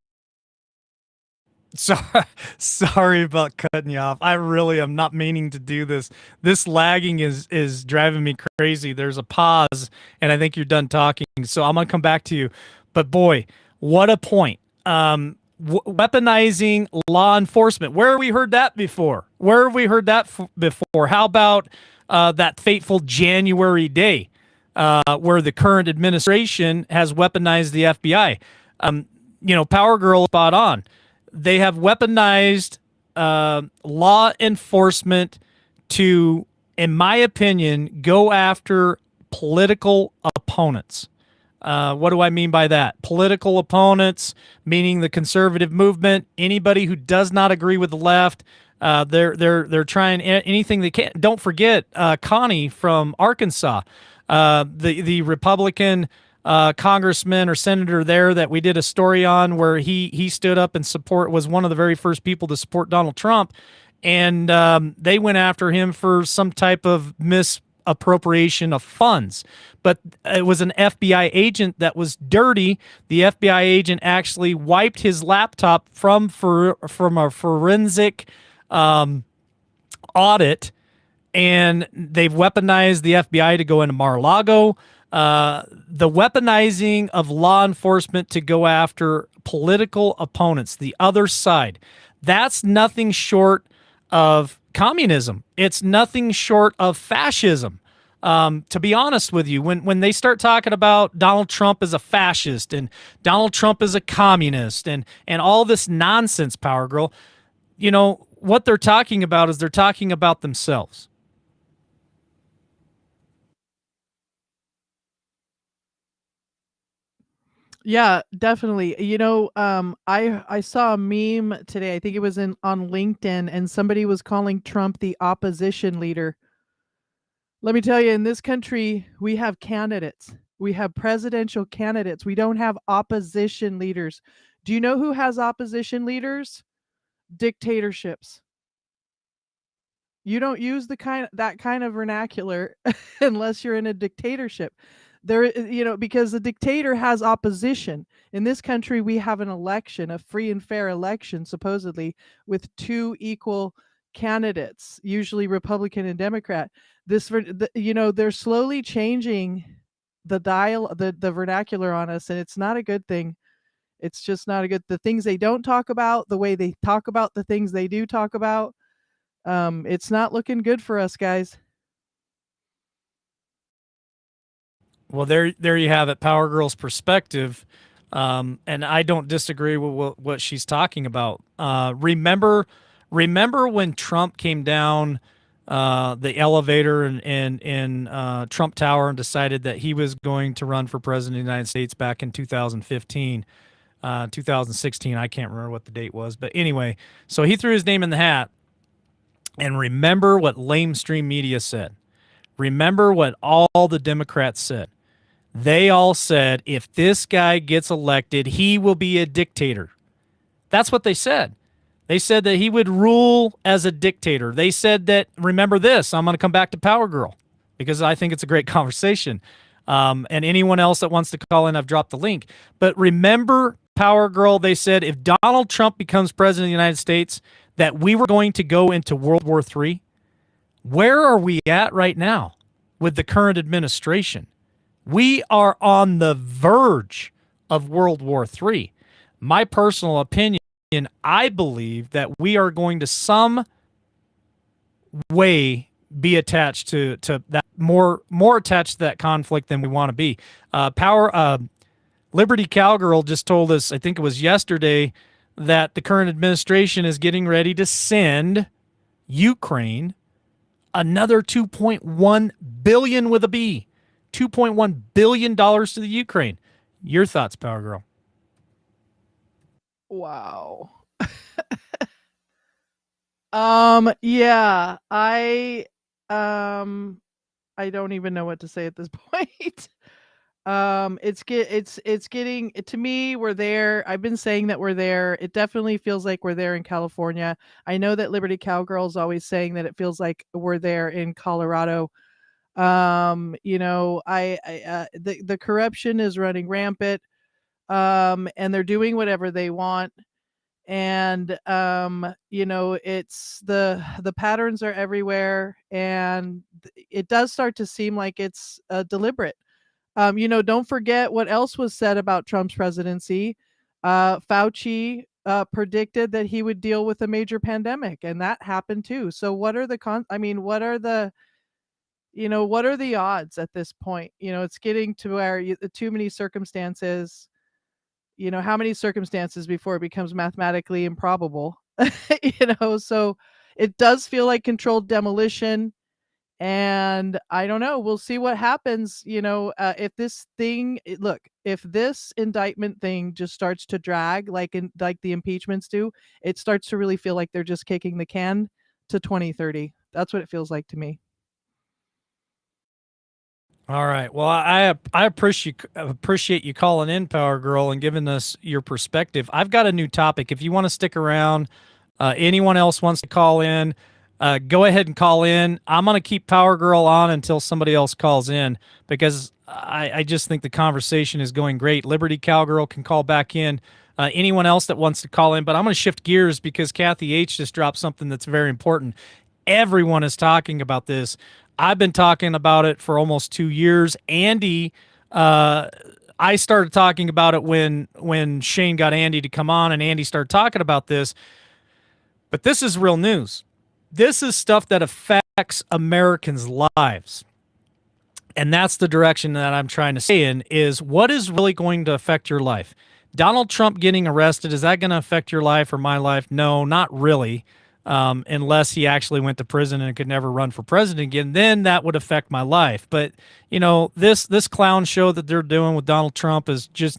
sorry about cutting you off. I really am not meaning to do this. This lagging is driving me crazy. There's a pause, and I think you're done talking, so I'm gonna come back to you. But boy, what a point. Weaponizing law enforcement. Where have we heard that before? Before? How about that fateful January day where the current administration has weaponized the FBI? Power Girl, spot on. They have weaponized law enforcement to, in my opinion, go after political opponents. What do I mean by that? Political opponents, meaning the conservative movement, anybody who does not agree with the left. They're trying anything they can. Don't forget Connie from Arkansas, the Republican congressman or senator there that we did a story on, where he stood up and was one of the very first people to support Donald Trump, and they went after him for some type of misappropriation of funds. But it was an FBI agent that was dirty. The FBI agent actually wiped his laptop from a forensic audit, and they've weaponized the FBI to go into Mar-a-Lago. The weaponizing of law enforcement to go after political opponents, the other side, that's nothing short of communism. It's nothing short of fascism. To be honest with you, when they start talking about Donald Trump as a fascist and Donald Trump as a communist and all this nonsense, Power Girl, what they're talking about is they're talking about themselves. Yeah, definitely. I saw a meme today. I think it was in on LinkedIn, and somebody was calling Trump the opposition leader. Let me tell you, in this country, we have candidates. We have presidential candidates. We don't have opposition leaders. Do you know who has opposition leaders? Dictatorships. You don't use that kind of vernacular unless you're in a dictatorship. Because the dictator has opposition. In this country, we have an election, a free and fair election, supposedly, with two equal candidates, usually Republican and Democrat. They're slowly changing the vernacular on us, and it's not a good thing. It's just not a good. The things they don't talk about, the way they talk about the things they do talk about, it's not looking good for us, guys. Well, there you have it, Power Girl's perspective, and I don't disagree with what she's talking about. Remember when Trump came down the elevator in Trump Tower and decided that he was going to run for president of the United States back in 2015, 2016. I can't remember what the date was, but anyway, so he threw his name in the hat. And remember what lamestream media said. Remember what all the Democrats said. They all said, if this guy gets elected, he will be a dictator. That's what they said. They said that he would rule as a dictator. They said that, remember this, I'm going to come back to Power Girl because I think it's a great conversation. And anyone else that wants to call in, I've dropped the link. But remember, Power Girl, they said if Donald Trump becomes president of the United States, that we were going to go into World War III. Where are we at right now with the current administration? We are on the verge of World War III. My personal opinion, I believe that we are going to some way be attached to that, more attached to that conflict than we want to be. Liberty Cowgirl just told us, I think it was yesterday, that the current administration is getting ready to send Ukraine another $2.1 billion with a B, $2.1 billion to the Ukraine. Your thoughts, Power Girl? Wow. Yeah, I don't even know what to say at this point. It's getting, to me, we're there. I've been saying that we're there. It definitely feels like we're there in California. I know that Liberty Cowgirl is always saying that it feels like we're there in Colorado. The corruption is running rampant. And they're doing whatever they want. And it's the patterns are everywhere, and it does start to seem like it's deliberate. Don't forget what else was said about Trump's presidency. Fauci predicted that he would deal with a major pandemic, and that happened too. So what are the what are the odds at this point? It's getting to where too many circumstances. How many circumstances before it becomes mathematically improbable? So it does feel like controlled demolition. And I don't know. We'll see what happens. If this if this indictment thing just starts to drag like the impeachments do, it starts to really feel like they're just kicking the can to 2030. That's what it feels like to me. All right. Well, I appreciate you calling in, Power Girl, and giving us your perspective. I've got a new topic. If you want to stick around, anyone else wants to call in, go ahead and call in. I'm going to keep Power Girl on until somebody else calls in because I just think the conversation is going great. Liberty Cowgirl can call back in. Anyone else that wants to call in, but I'm going to shift gears because Kathy H just dropped something that's very important. Everyone is talking about this. I've been talking about it for almost 2 years. Andy, I started talking about it when Shane got Andy to come on, and Andy started talking about this. But this is real news. This is stuff that affects Americans' lives. And that's the direction that I'm trying to stay in, is what is really going to affect your life? Donald Trump getting arrested, is that going to affect your life or my life? No, not really. unless he actually went to prison and could never run for president again. Then that would affect my life. But this clown show that they're doing with Donald Trump is just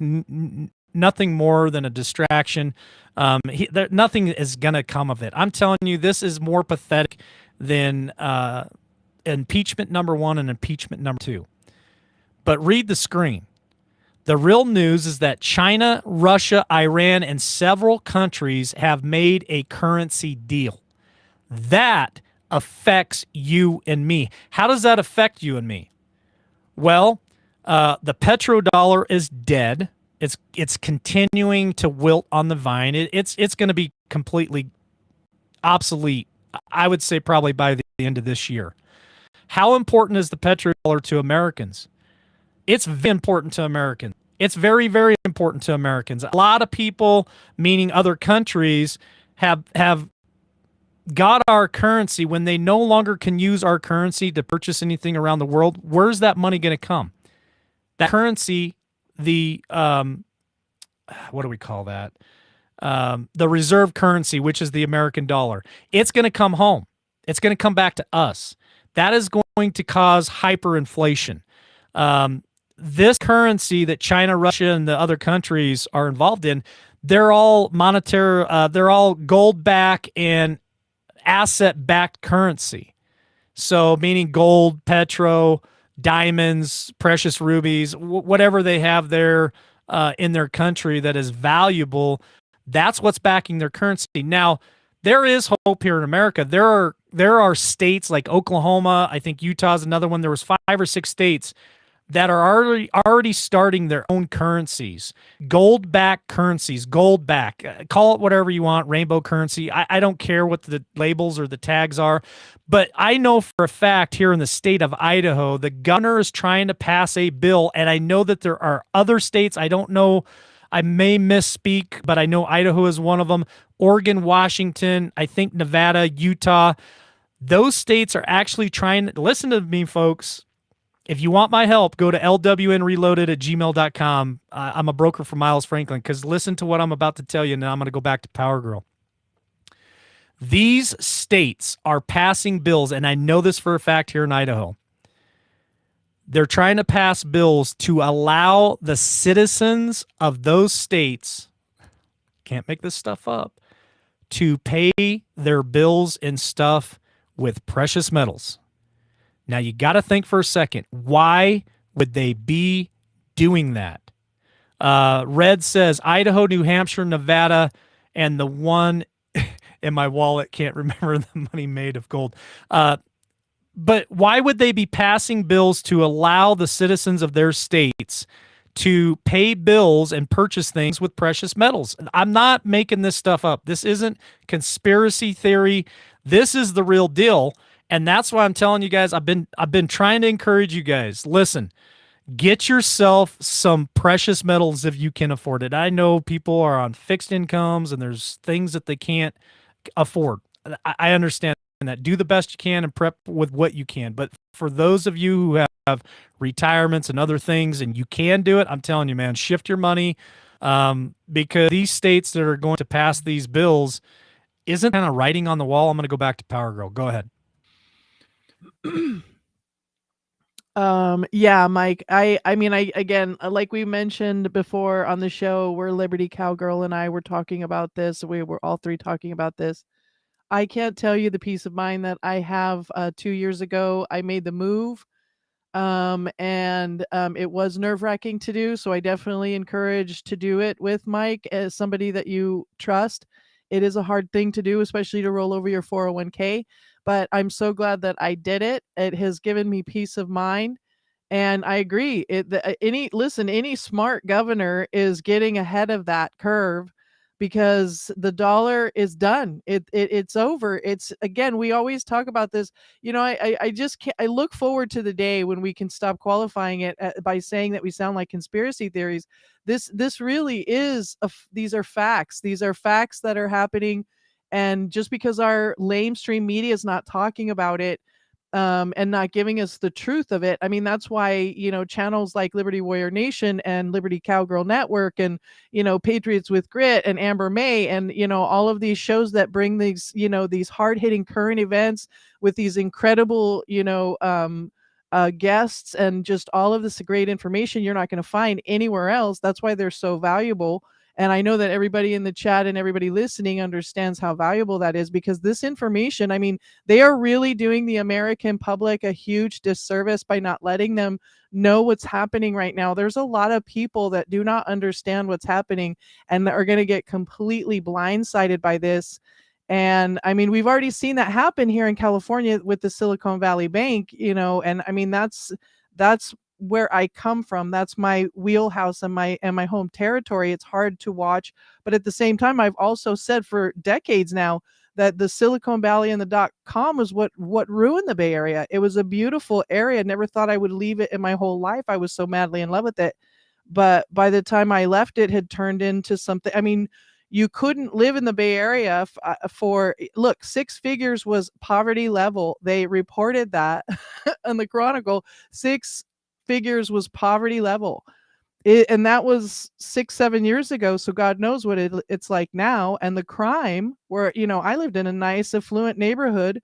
nothing more than a distraction. Nothing is going to come of it. I'm telling you, this is more pathetic than impeachment number 1 and impeachment number 2. But read the screen. The real news is that China, Russia, Iran, and several countries have made a currency deal. That affects you and me. How does that affect you and me? Well, the petrodollar is dead. It's continuing to wilt on the vine. It's going to be completely obsolete, I would say, probably by the end of this year. How important is the petrodollar to Americans? It's very important to Americans. It's very, very important to Americans. A lot of people, meaning other countries, have got our currency. When they no longer can use our currency to purchase anything around the world, where's that money going to come? That currency, the what do we call that? The reserve currency, which is the American dollar. It's going to come home. It's going to come back to us. That is going to cause hyperinflation. This currency that China, Russia, and the other countries are involved in, they're all monetary, they're all gold-backed and asset-backed currency. So meaning gold, petro, diamonds, precious rubies, whatever they have there in their country that is valuable, that's what's backing their currency. Now, there is hope here in America. There are states like Oklahoma, I think Utah's another one. There was 5 or 6 states that are already starting their own currencies, gold-backed currencies, gold-back. Call it whatever you want, rainbow currency. I don't care what the labels or the tags are, but I know for a fact here in the state of Idaho, the governor is trying to pass a bill, and I know that there are other states. I don't know. I may misspeak, but I know Idaho is one of them. Oregon, Washington, I think Nevada, Utah. Those states are actually trying to, listen to me, folks. If you want my help, go to lwnreloaded@gmail.com. I'm a broker for Miles Franklin, because listen to what I'm about to tell you, and then I'm going to go back to Power Girl. These states are passing bills, and I know this for a fact here in Idaho. They're trying to pass bills to allow the citizens of those states, can't make this stuff up, to pay their bills and stuff with precious metals. Now, you got to think for a second. Why would they be doing that? Red says Idaho, New Hampshire, Nevada, and the one in my wallet, can't remember the money made of gold. But why would they be passing bills to allow the citizens of their states to pay bills and purchase things with precious metals? I'm not making this stuff up. This isn't conspiracy theory. This is the real deal. And that's why I'm telling you guys, I've been trying to encourage you guys. Listen, get yourself some precious metals if you can afford it. I know people are on fixed incomes and there's things that they can't afford. I understand that. Do the best you can and prep with what you can. But for those of you who have retirements and other things and you can do it, I'm telling you, man, shift your money, because these states that are going to pass these bills isn't kind of writing on the wall. I'm going to go back to Power Girl. Go ahead. Yeah, Mike, I mean, again, like we mentioned before on the show, where Liberty Cowgirl and I were talking about this, we were all 3 talking about this. I can't tell you the peace of mind that I have. 2 years ago, I made the move, and it was nerve-wracking to do, so I definitely encourage to do it with Mike as somebody that you trust. It is a hard thing to do, especially to roll over your 401k. But I'm so glad that I did it. It has given me peace of mind. And I agree. Any smart governor is getting ahead of that curve, because the dollar is done. It's over. It's, again, we always talk about this. I just can't. I look forward to the day when we can stop qualifying it by saying that we sound like conspiracy theories. This really is these are facts. These are facts that are happening. And just because our lamestream media is not talking about it, and not giving us the truth of it. I mean, that's why, channels like Liberty Warrior Nation and Liberty Cowgirl Network and, Patriots with Grit and Amber May and, all of these shows that bring these hard hitting current events with these incredible, guests and just all of this great information you're not going to find anywhere else. That's why they're so valuable. And I know that everybody in the chat and everybody listening understands how valuable that is, because this information, I mean, they are really doing the American public a huge disservice by not letting them know what's happening right now. There's a lot of people that do not understand what's happening and are going to get completely blindsided by this. And I mean, we've already seen that happen here in California with the Silicon Valley Bank, and I mean, that's where I come from. That's my wheelhouse and my home territory. It's hard to watch, but at the same time, I've also said for decades now that the Silicon Valley and the .com was what ruined the Bay Area. It was a beautiful area. Never thought I would leave it in my whole life. I was so madly in love with it. But by the time I left, it had turned into something. I mean, you couldn't live in the Bay Area for look, 6 figures was poverty level. They reported that on the Chronicle. 6 figures was poverty level. And that was 6-7 years ago, so God knows what it's like now. And the crime, where I lived in a nice affluent neighborhood,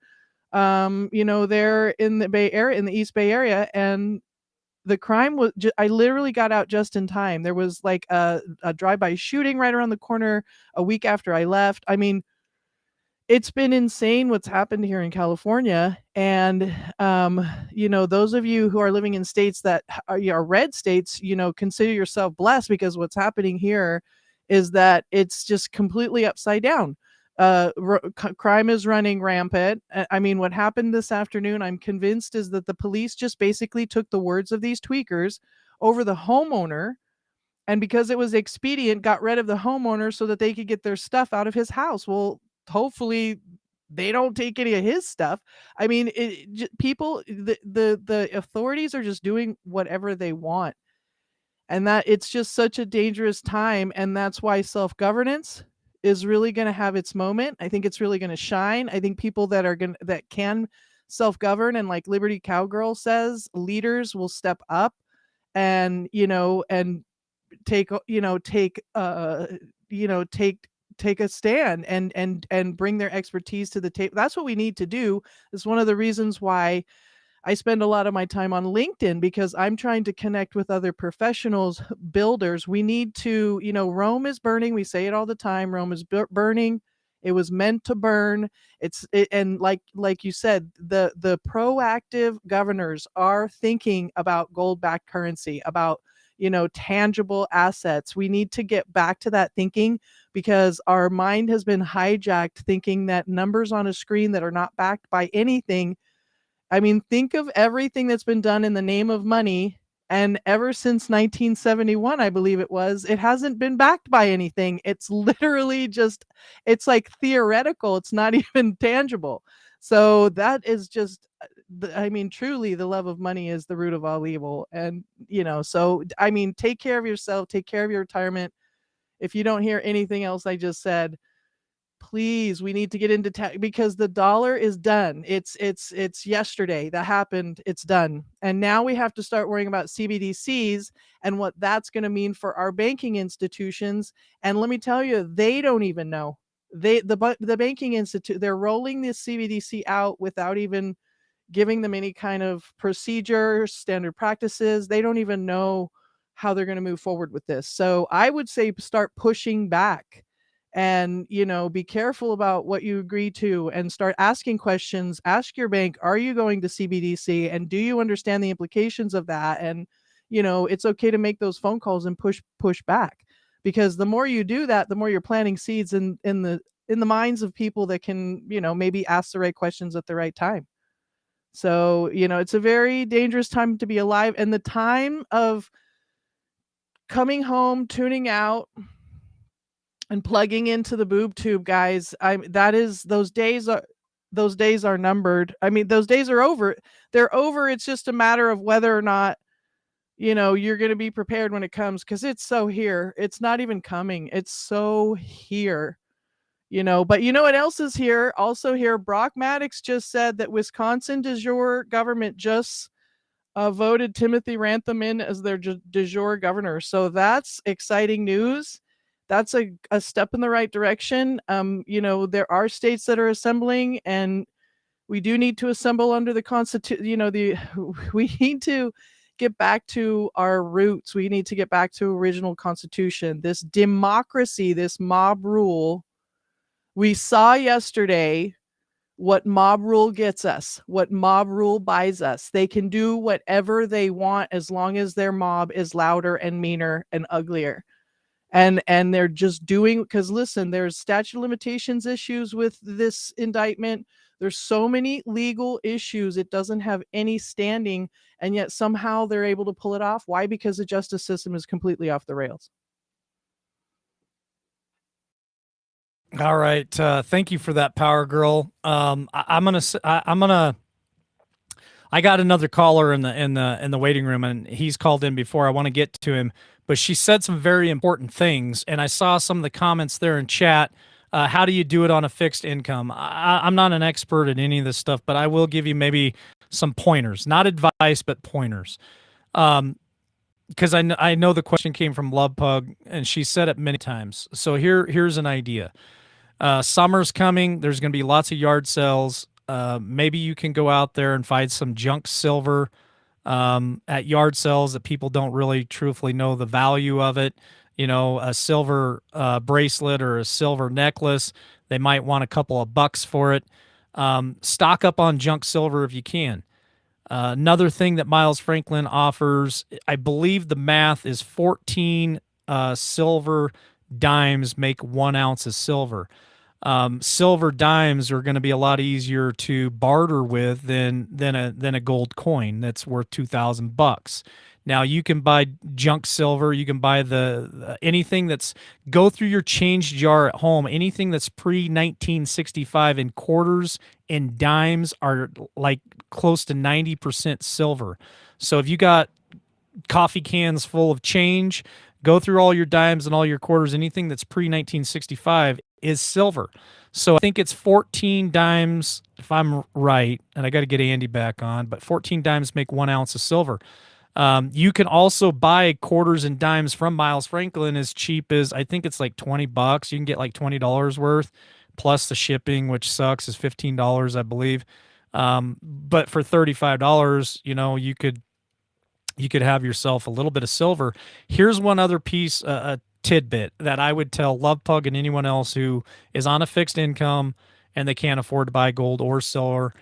there in the Bay Area, in the East Bay Area, and the crime was I literally got out just in time. There was like a drive-by shooting right around the corner a week after I left. I mean, it's been insane what's happened here in California. And, those of you who are living in states that are red states, consider yourself blessed, because what's happening here is that it's just completely upside down. Crime is running rampant. I mean, what happened this afternoon, I'm convinced, is that the police just basically took the words of these tweakers over the homeowner. And because it was expedient, got rid of the homeowner so that they could get their stuff out of his house. Well, hopefully they don't take any of his stuff. I mean, people, the authorities are just doing whatever they want. And that it's just such a dangerous time. And that's why self-governance is really going to have its moment. I think it's really going to shine. I think people that can self-govern, and like Liberty Cowgirl says, leaders will step up and, and take a stand and bring their expertise to the table. That's what we need to do. It's one of the reasons why I spend a lot of my time on LinkedIn, because I'm trying to connect with other professionals, builders. We need to, Rome is burning. We say it all the time. Rome is burning. It was meant to burn. And like you said, the proactive governors are thinking about gold-backed currency, about tangible assets. We need to get back to that thinking, because our mind has been hijacked thinking that numbers on a screen that are not backed by anything. I mean, think of everything that's been done in the name of money. And ever since 1971, I believe it was, it hasn't been backed by anything. It's literally just, it's like theoretical. It's not even tangible. So that is just, I mean, truly the love of money is the root of all evil. And, so, I mean, take care of yourself, take care of your retirement. If you don't hear anything else I just said, please, we need to get into tech, because the dollar is done. It's yesterday that happened. It's done. And now we have to start worrying about CBDCs and what that's going to mean for our banking institutions. And let me tell you, they don't even know. The banking institute, they're rolling this CBDC out without even giving them any kind of procedure, standard practices. They don't even know how they're going to move forward with this. So I would say start pushing back. And be careful about what you agree to, and start asking questions. Ask your bank, are you going to CBDC, and do you understand the implications of that? And it's okay to make those phone calls and push back, because the more you do that, the more you're planting seeds in the minds of people that can maybe ask the right questions at the right time. So it's a very dangerous time to be alive, and the time of coming home, tuning out, and plugging into the boob tube, guys. Those days are numbered. I mean, those days are over. They're over. It's just a matter of whether or not you're going to be prepared when it comes, because it's so here. It's not even coming. It's so here. But you know what else is here? Also here, Brock Maddox just said that Wisconsin de jure government just voted Timothy Rantham in as their de jure governor. So that's exciting news. That's a step in the right direction. There are states that are assembling, and we do need to assemble under the Constitution. We need to get back to our roots. We need to get back to original Constitution. This democracy, this mob rule. We saw yesterday what mob rule gets us, what mob rule buys us. They can do whatever they want as long as their mob is louder and meaner and uglier. And they're just doing, because listen, there's statute of limitations issues with this indictment. There's so many legal issues. It doesn't have any standing, and yet somehow they're able to pull it off. Why? Because the justice system is completely off the rails. All right. Thank you for that, Power Girl. I got another caller in the waiting room, and he's called in before. I want to get to him, but she said some very important things, and I saw some of the comments there in chat. How do you do it on a fixed income? I'm not an expert at any of this stuff, but I will give you maybe some pointers, not advice, but pointers. Because I know the question came from Love Pug, and she said it many times. So here's an idea. Summer's coming. There's going to be lots of yard sales. Maybe you can go out there and find some junk silver at yard sales that people don't really truthfully know the value of it. A silver bracelet or a silver necklace. They might want a couple of bucks for it. Stock up on junk silver if you can. Another thing that Miles Franklin offers, I believe the math is 14 silver dimes make 1 ounce of silver. Silver dimes are going to be a lot easier to barter with than a gold coin that's worth $2,000. Now you can buy junk silver. You can buy anything that's go through your change jar at home. Anything that's pre-1965 in quarters and dimes are like close to 90% silver. So if you got coffee cans full of change, go through all your dimes and all your quarters. Anything that's pre-1965 is silver. So I think it's 14 dimes, if I'm right, and I got to get Andy back on, but 14 dimes make 1 ounce of silver. You can also buy quarters and dimes from Miles Franklin as cheap as, I think it's like $20. You can get like $20 worth, plus the shipping, which sucks, is $15, I believe. But for $35, you could have yourself a little bit of silver. Here's one other piece, a tidbit that I would tell Love Pug and anyone else who is on a fixed income and they can't afford to buy gold or silver.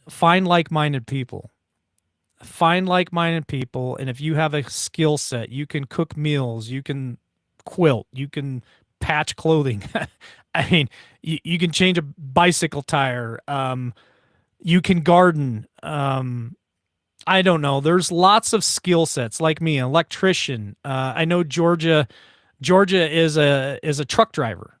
Find like-minded people. Find like-minded people, and if you have a skill set, you can cook meals, you can quilt, you can patch clothing. I mean, you can change a bicycle tire. You can garden. I don't know. There's lots of skill sets like me, an electrician. I know Georgia is a truck driver.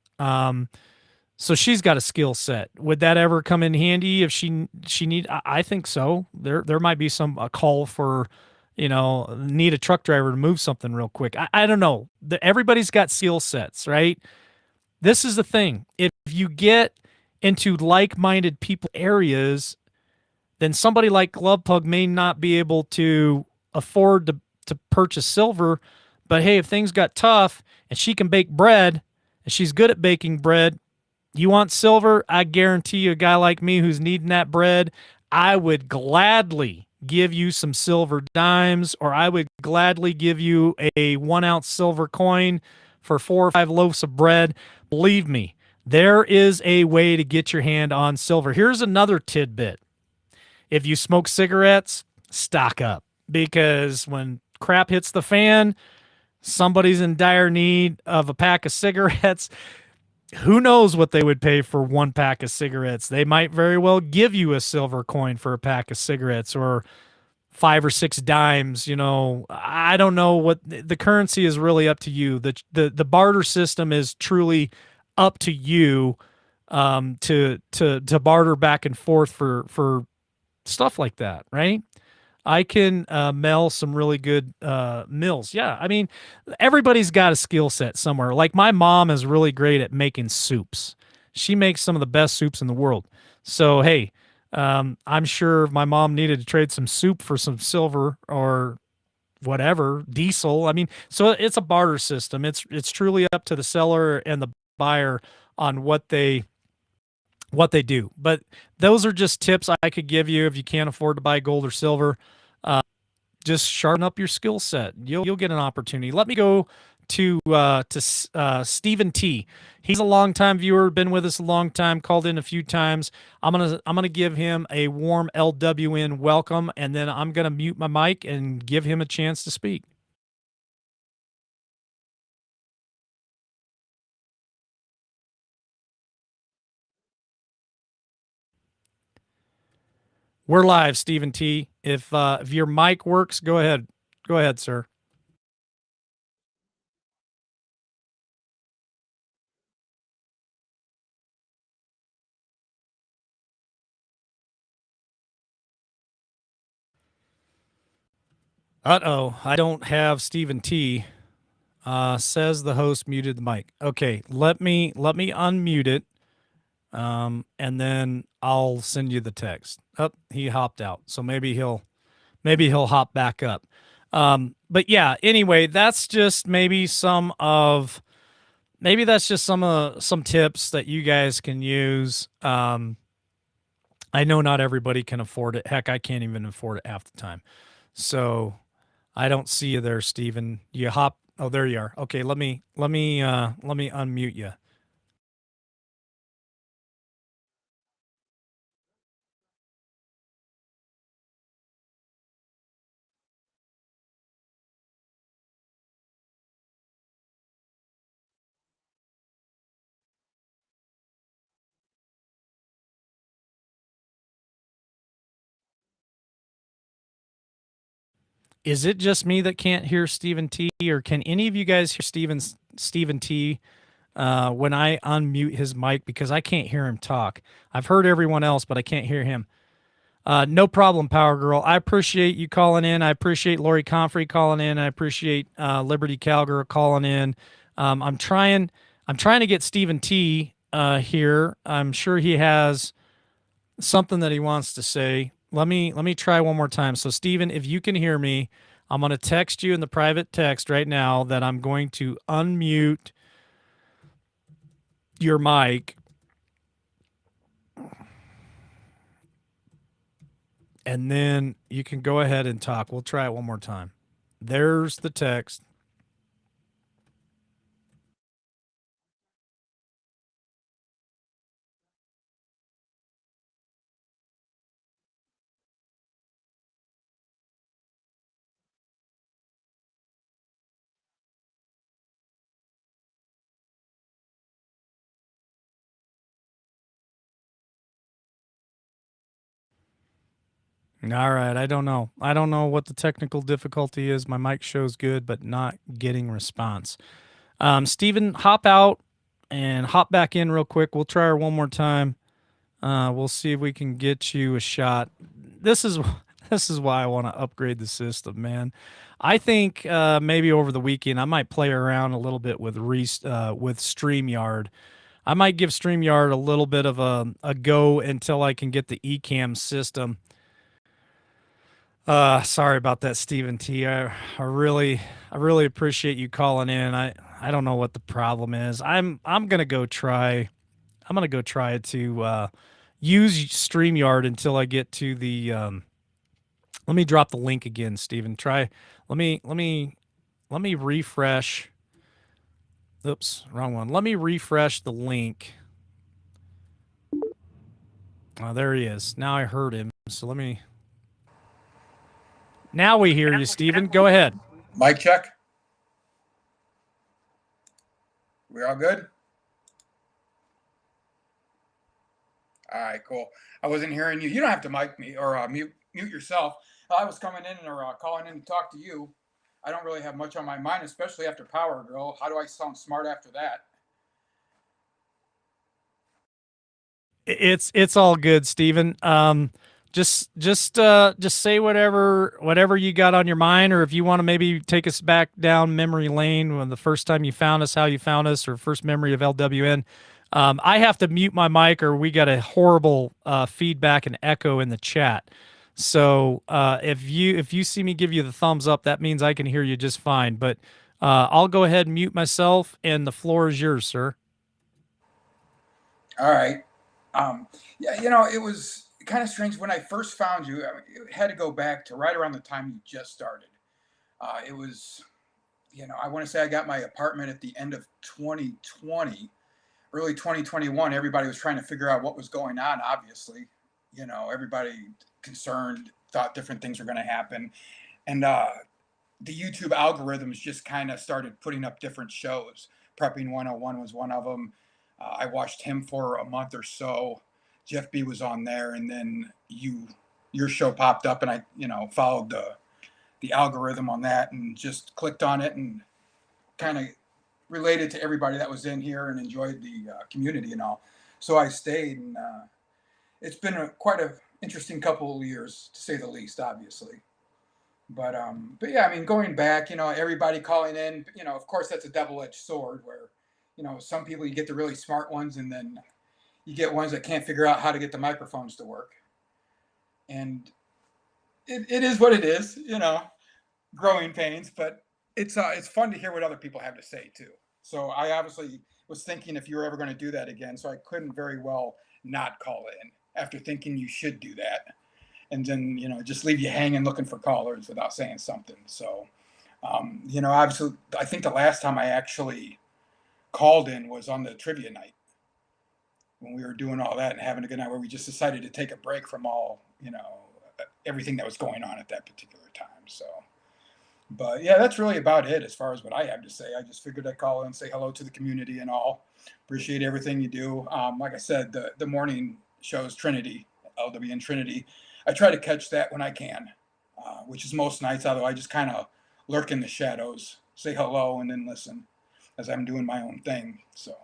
So she's got a skill set. Would that ever come in handy if she need? I think so. There might be a call for, need a truck driver to move something real quick. I don't know. Everybody's got skill sets, right? This is the thing. If you get into like-minded people areas, then somebody like Love Pug may not be able to afford to purchase silver. But hey, if things got tough and she can bake bread and she's good at baking bread, you want silver? I guarantee you a guy like me who's needing that bread, I would gladly give you some silver dimes, or I would gladly give you a 1 ounce silver coin for 4 or 5 loaves of bread. Believe me, there is a way to get your hand on silver. Here's another tidbit. If you smoke cigarettes, stock up, because when crap hits the fan, somebody's in dire need of a pack of cigarettes. Who knows what they would pay for 1 pack of cigarettes? They might very well give you a silver coin for a pack of cigarettes, or 5 or 6 dimes. I don't know what the currency is. Really up to you. The barter system is truly up to you to barter back and forth for stuff like that, right? I can mail some really good meals. Yeah, I mean, everybody's got a skill set somewhere. Like my mom is really great at making soups. She makes some of the best soups in the world. So hey, I'm sure if my mom needed to trade some soup for some silver or whatever diesel. I mean, so it's a barter system. It's truly up to the seller and the buyer on what they do. But those are just tips I could give you if you can't afford to buy gold or silver. Uh, just sharpen up your skill set. You'll get an opportunity. Let me go to Stephen T. He's a longtime viewer, been with us a long time, called in a few times. I'm gonna give him a warm LWN welcome, and then I'm gonna mute my mic and give him a chance to speak. We're live, Stephen T. If your mic works, go ahead. Go ahead, sir. Uh-oh, I don't have Stephen T. Says the host muted the mic. Okay, let me unmute it. And then I'll send you the text. Oh, he hopped out. So maybe he'll hop back up. But yeah, anyway, that's just some tips that you guys can use. I know not everybody can afford it. Heck, I can't even afford it half the time. So I don't see you there, Steven. You hop. Oh, there you are. Okay, let me unmute you. Is it just me that can't hear Stephen T, or can any of you guys hear Stephen T when I unmute his mic, because I can't hear him talk? I've heard everyone else, but I can't hear him. No problem, Power Girl. I appreciate you calling in. I appreciate Lori Comfrey calling in. I appreciate Liberty Cowgirl calling in. I'm trying to get Stephen T here. I'm sure he has something that he wants to say. Let me try one more time. So Stephen, if you can hear me, I'm going to text you in the private text right now that I'm going to unmute your mic. And then you can go ahead and talk. We'll try it one more time. There's the text. All right. I don't know. I don't know what the technical difficulty is. My mic shows good, but not getting response. Steven, hop out and hop back in real quick. We'll try her one more time. We'll see if we can get you a shot. This is this is why I want to upgrade the system, man. I think maybe over the weekend I might play around a little bit with StreamYard. I might give StreamYard a little bit of a go until I can get the Ecamm system. Sorry about that, Stephen T. I really appreciate you calling in. I don't know what the problem is. I'm gonna go try. I'm gonna go try to use StreamYard until I get to the. Let me drop the link again, Stephen. Try. Let me refresh. Oops, wrong one. Let me refresh the link. Oh, there he is. Now I heard him. So let me. Now we hear you, Stephen. Go ahead. Mic check. We all good? All right, cool. I wasn't hearing you. You don't have to mic me or mute yourself. I was coming in or calling in to talk to you. I don't really have much on my mind, especially after Power Girl. How do I sound smart after that? It's all good, Stephen. just say whatever you got on your mind, or if you want to maybe take us back down memory lane when the first time you found us, how you found us, or first memory of LWN. I have to mute my mic, or we got a horrible feedback and echo in the chat. So if you see me give you the thumbs up, that means I can hear you just fine. But I'll go ahead and mute myself, and the floor is yours, sir. All right. Yeah, you know, it was kind of strange when I first found you. I mean, it had to go back to right around the time you just started. It was, you know, I want to say I got my apartment at the end of 2020, early 2021. Everybody was trying to figure out what was going on, obviously. You know, everybody concerned, thought different things were going to happen. And the YouTube algorithms just kind of started putting up different shows. Prepping 101 was one of them. I watched him for a month or so. Jeff B was on there, and then your show popped up, and I, you know, followed the algorithm on that and just clicked on it and kind of related to everybody that was in here and enjoyed the community and all. So I stayed, and it's been quite a interesting couple of years, to say the least, obviously. But yeah, I mean, going back, you know, everybody calling in, you know, of course, that's a double-edged sword where, you know, some people, you get the really smart ones, and then you get ones that can't figure out how to get the microphones to work. And it is what it is, you know, growing pains, but it's fun to hear what other people have to say too. So I obviously was thinking if you were ever going to do that again, so I couldn't very well not call in after thinking you should do that. And then, you know, just leave you hanging looking for callers without saying something. So, you know, obviously, I think the last time I actually called in was on the trivia night when we were doing all that and having a good night, where we just decided to take a break from all, you know, everything that was going on at that particular time. So, but yeah, that's really about it as far as what I have to say. I just figured I'd call in and say hello to the community and all. Appreciate everything you do. Like I said, the morning shows, Trinity, LWN Trinity, I try to catch that when I can, which is most nights, although I just kind of lurk in the shadows, say hello, and then listen as I'm doing my own thing. So,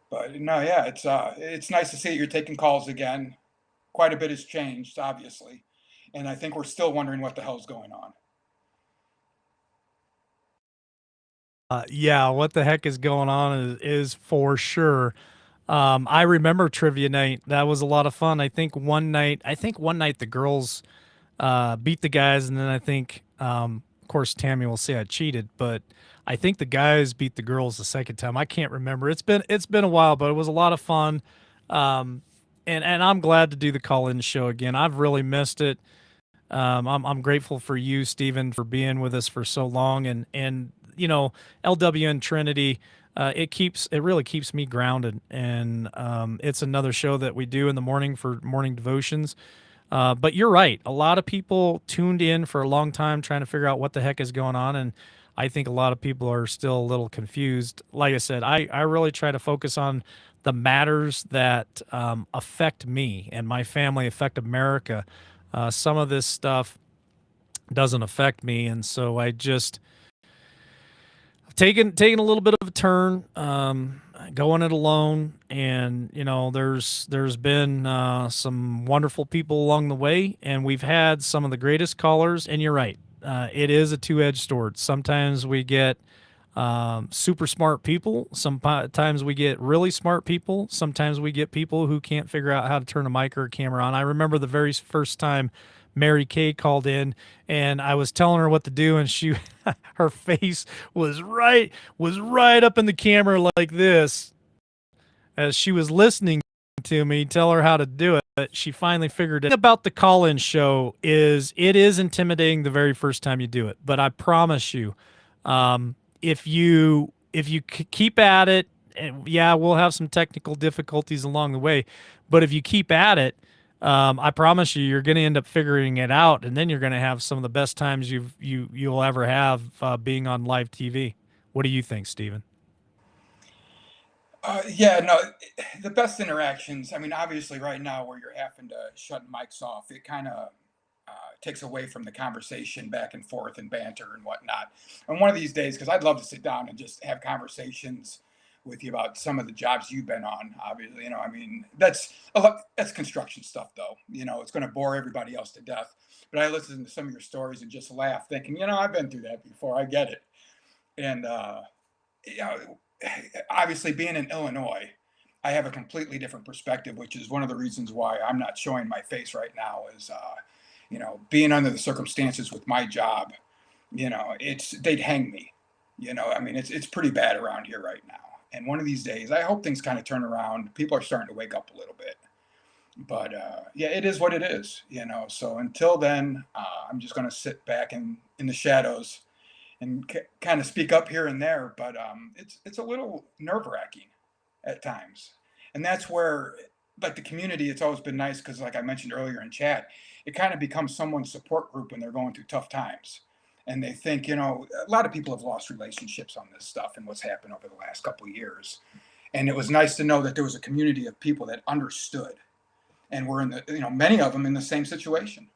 but no, yeah, it's nice to see that you're taking calls again. Quite a bit has changed, obviously, and I think we're still wondering what the hell's going on. Yeah, what the heck is going on is for sure. I remember trivia night. That was a lot of fun. I think one night the girls beat the guys, and then I think, of course, Tammy will say I cheated, but I think the guys beat the girls the second time. I can't remember. It's been a while, but it was a lot of fun. And I'm glad to do the call-in show again. I've really missed it. I'm grateful for you, Stephen, for being with us for so long, and you know, LWN Trinity. It really keeps me grounded, and it's another show that we do in the morning for morning devotions. But you're right. A lot of people tuned in for a long time trying to figure out what the heck is going on, and I think a lot of people are still a little confused. Like I said, I really try to focus on the matters that affect me and my family, affect America. Some of this stuff doesn't affect me, and so I just taking a little bit of a turn, going it alone, and you know, there's been some wonderful people along the way, and we've had some of the greatest callers. And you're right, it is a two-edged sword. Sometimes we get super smart people. Sometimes we get really smart people. Sometimes we get people who can't figure out how to turn a mic or a camera on. I remember the very first time Mary Kay called in, and I was telling her what to do, and she, her face was right up in the camera like this, as she was listening to me tell her how to do it. But she finally figured it. About the call-in show is it is intimidating the very first time you do it, but I promise you, if you keep at it, and yeah, we'll have some technical difficulties along the way, but if you keep at it, I promise you, you're going to end up figuring it out, and then you're going to have some of the best times you'll ever have being on live TV. What do you think, Stephen? Yeah, no, the best interactions. I mean, obviously, right now where you're having to shut mics off, it kind of takes away from the conversation back and forth and banter and whatnot. And one of these days, because I'd love to sit down and just have conversations with you about some of the jobs you've been on. Obviously, you know, I mean, that's a lot, that's construction stuff, though. You know, it's going to bore everybody else to death. But I listen to some of your stories and just laugh, thinking, you know, I've been through that before. I get it. And you know, obviously, being in Illinois, I have a completely different perspective, which is one of the reasons why I'm not showing my face right now. Is you know, being under the circumstances with my job, you know, it's they'd hang me. You know, I mean, it's pretty bad around here right now. And one of these days, I hope things kind of turn around. People are starting to wake up a little bit. But yeah, it is what it is, you know. So until then, I'm just going to sit back in the shadows and kind of speak up here and there. But it's a little nerve wracking at times, and that's where, like, the community, it's always been nice because, like I mentioned earlier in chat, it kind of becomes someone's support group when they're going through tough times. And they think, you know, a lot of people have lost relationships on this stuff and what's happened over the last couple of years. And it was nice to know that there was a community of people that understood and were in the, you know, many of them in the same situation,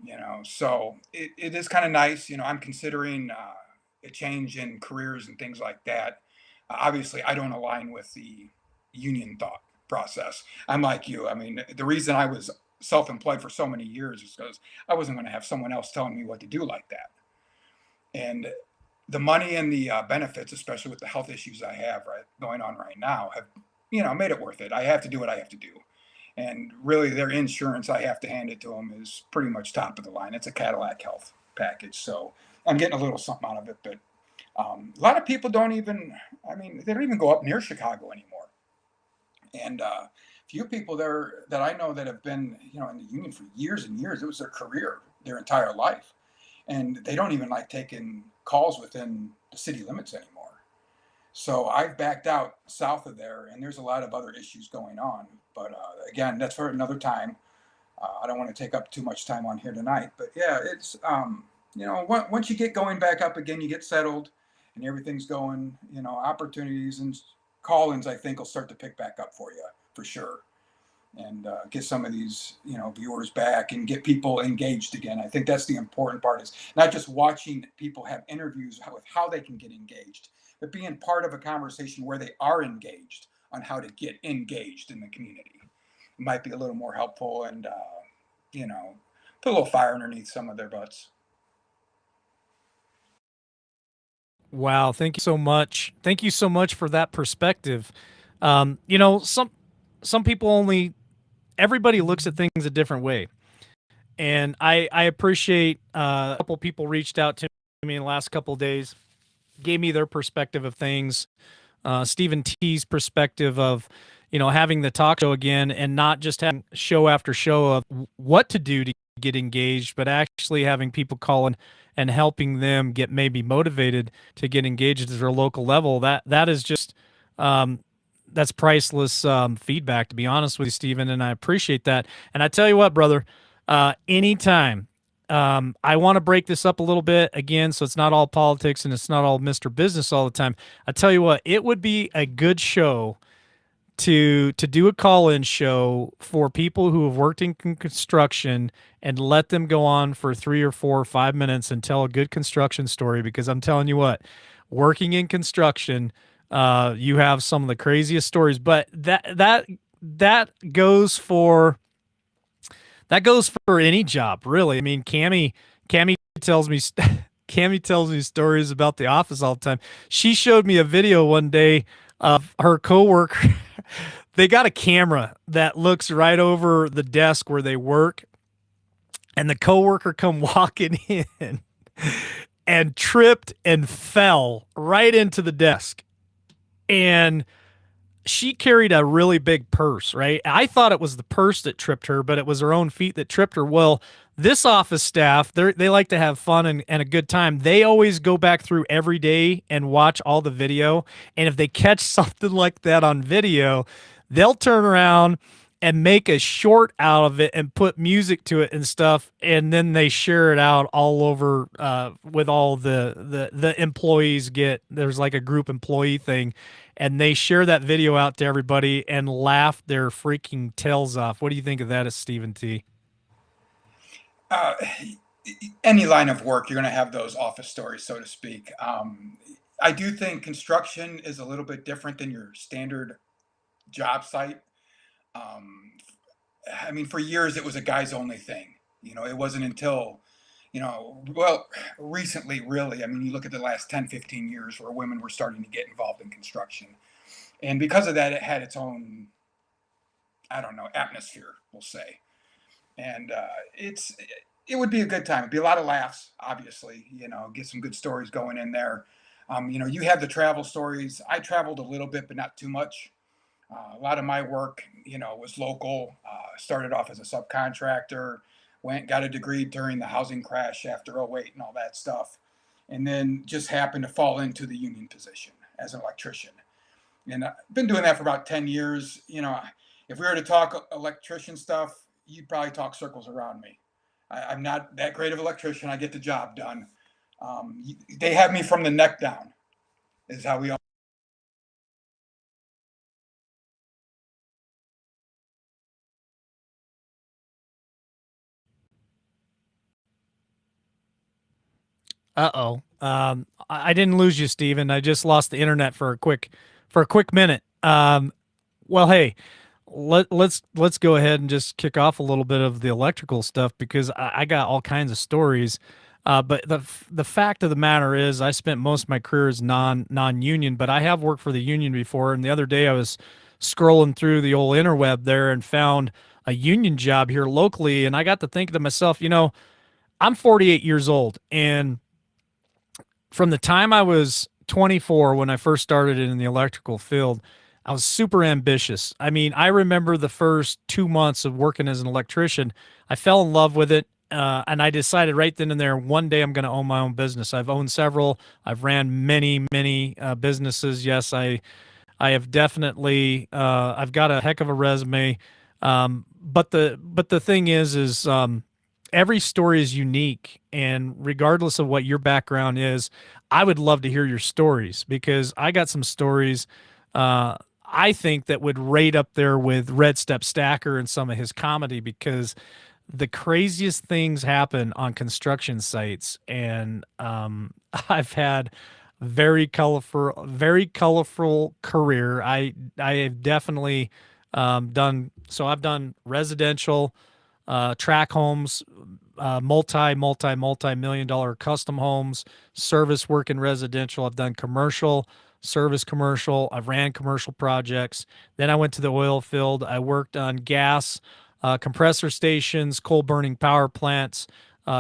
you know. So it is kind of nice. You know, I'm considering a change in careers and things like that. Obviously, I don't align with the union thought process. I'm like you. I mean, the reason I was self-employed for so many years is because I wasn't going to have someone else telling me what to do like that. And the money and the benefits, especially with the health issues I have going on right now, have, you know, made it worth it. I have to do what I have to do. And really, their insurance, I have to hand it to them, is pretty much top of the line. It's a Cadillac Health package. So I'm getting a little something out of it. But a lot of people don't even, I mean, they don't even go up near Chicago anymore. And few people there that I know that have been, you know, in the union for years and years, it was their career, their entire life. And they don't even like taking calls within the city limits anymore. So I've backed out south of there, and there's a lot of other issues going on. But again, that's for another time. I don't want to take up too much time on here tonight. But yeah, it's, you know, once you get going back up again, you get settled and everything's going, you know, opportunities and call-ins, I think, will start to pick back up for you, for sure. And get some of these, you know, viewers back and get people engaged again. I think that's the important part, is not just watching people have interviews with how they can get engaged, but being part of a conversation where they are engaged on how to get engaged in the community. It might be a little more helpful and, you know, put a little fire underneath some of their butts. Wow, thank you so much. Thank you so much for that perspective. You know, some people only, everybody looks at things a different way. And I appreciate a couple people reached out to me in the last couple of days, gave me their perspective of things. Stephen T's perspective of, you know, having the talk show again and not just having show after show of what to do to get engaged, but actually having people calling and helping them get maybe motivated to get engaged at their local level. That is just, that's priceless feedback, to be honest with you, Stephen, and I appreciate that. And I tell you what, brother, anytime, I want to break this up a little bit again, so it's not all politics and it's not all Mr. Business all the time. I tell you what, it would be a good show to do a call-in show for people who have worked in construction and let them go on for 3 or 4 or 5 minutes and tell a good construction story, because I'm telling you what, working in construction, you have some of the craziest stories. But that goes for any job, really. I mean, Cammy tells me Cammy tells me stories about the office all the time. She showed me a video one day of her coworker. They got a camera that looks right over the desk where they work, and the coworker come walking in and tripped and fell right into the desk. And she carried a really big purse, right? I thought it was the purse that tripped her, but it was her own feet that tripped her. Well, this office staff, they like to have fun and a good time. They always go back through every day and watch all the video. And if they catch something like that on video, they'll turn around and make a short out of it and put music to it and stuff. And then they share it out all over with all the employees there's like a group employee thing. And they share that video out to everybody and laugh their freaking tails off. What do you think of that, as Stephen T? Any line of work, you're going to have those office stories, so to speak. I do think construction is a little bit different than your standard job site. Um, I mean, for years it was a guys only thing. You know, it wasn't until, well, recently, really. I mean, you look at the last 10, 15 years where women were starting to get involved in construction. And because of that, it had its own, I don't know, atmosphere, we'll say. And it would be a good time. It'd be a lot of laughs, obviously, get some good stories going in there. You have the travel stories. I traveled a little bit, but not too much. A lot of my work, was local. Started off as a subcontractor, got a degree during the housing crash after '08 and all that stuff, and then just happened to fall into the union position as an electrician. And I've been doing that for about 10 years. If we were to talk electrician stuff, you'd probably talk circles around me. I'm not that great of an electrician. I get the job done. They have me from the neck down, is how we all. Uh-oh. I didn't lose you, Steven. I just lost the internet for a quick minute. Well, hey, let's go ahead and just kick off a little bit of the electrical stuff because I got all kinds of stories. But the fact of the matter is, I spent most of my career as non-union, but I have worked for the union before. And the other day, I was scrolling through the old interweb there and found a union job here locally, and I got to thinking to myself, I'm 48 years old, and from the time I was 24 when I first started in the electrical field, I was super ambitious. I mean, I remember the first 2 months of working as an electrician. I fell in love with it, and I decided right then and there, one day I'm going to own my own business. I've owned several. I've ran many businesses. Yes, I have definitely. I've got a heck of a resume. But the thing is every story is unique, and regardless of what your background is, I would love to hear your stories because I got some stories I think that would rate up there with Red Step Stacker and some of his comedy because the craziest things happen on construction sites, and I've had very colorful career. I have definitely done so. I've done residential, track homes, multi-million dollar custom homes, service work in residential. I've done commercial, service commercial. I've ran commercial projects. Then I went to the oil field. I worked on gas, compressor stations, coal burning power plants,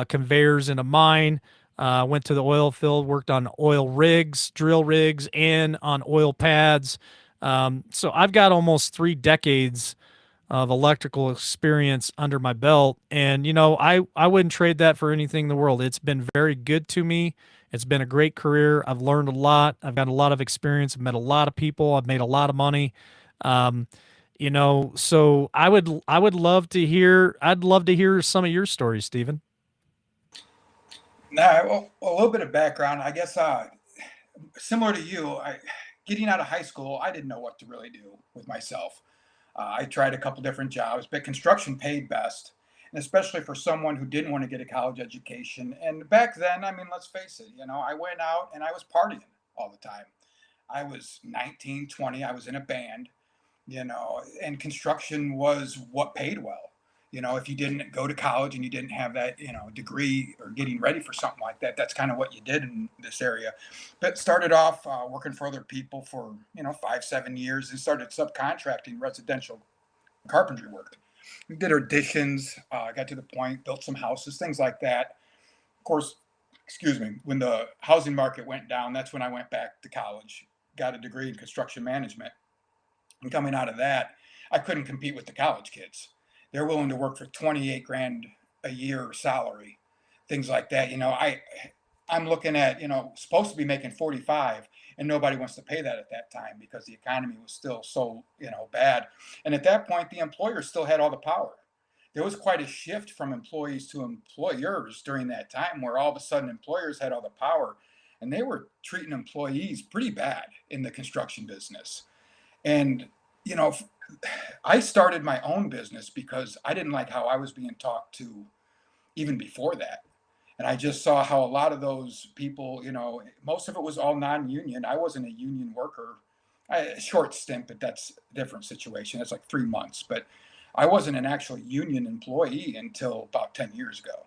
conveyors in a mine. Went to the oil field, worked on oil rigs, drill rigs, and on oil pads. So I've got almost 3 decades of electrical experience under my belt. And, I wouldn't trade that for anything in the world. It's been very good to me. It's been a great career. I've learned a lot. I've got a lot of experience. I've met a lot of people. I've made a lot of money. So I'd love to hear some of your stories, Stephen. Now, well, a little bit of background, I guess. Similar to you, getting out of high school, I didn't know what to really do with myself. I tried a couple different jobs, but construction paid best, and especially for someone who didn't want to get a college education. And back then, I mean, let's face it, I went out and I was partying all the time. I was 19, 20. I was in a band, and construction was what paid well. If you didn't go to college and you didn't have that, degree or getting ready for something like that, that's kind of what you did in this area. But started off working for other people for, 5, 7 years and started subcontracting residential carpentry work. We did additions, got to the point, built some houses, things like that. Of course, excuse me, when the housing market went down, that's when I went back to college, got a degree in construction management. And coming out of that, I couldn't compete with the college kids. They're willing to work for 28 grand a year salary, things like that. I'm looking at, supposed to be making 45, and nobody wants to pay that at that time because the economy was still so, bad. And at that point, the employers still had all the power. There was quite a shift from employees to employers during that time where all of a sudden employers had all the power and they were treating employees pretty bad in the construction business. And, I started my own business because I didn't like how I was being talked to even before that. And I just saw how a lot of those people, most of it was all non-union. I wasn't a union worker. A short stint, but that's a different situation. It's like 3 months, but I wasn't an actual union employee until about 10 years ago.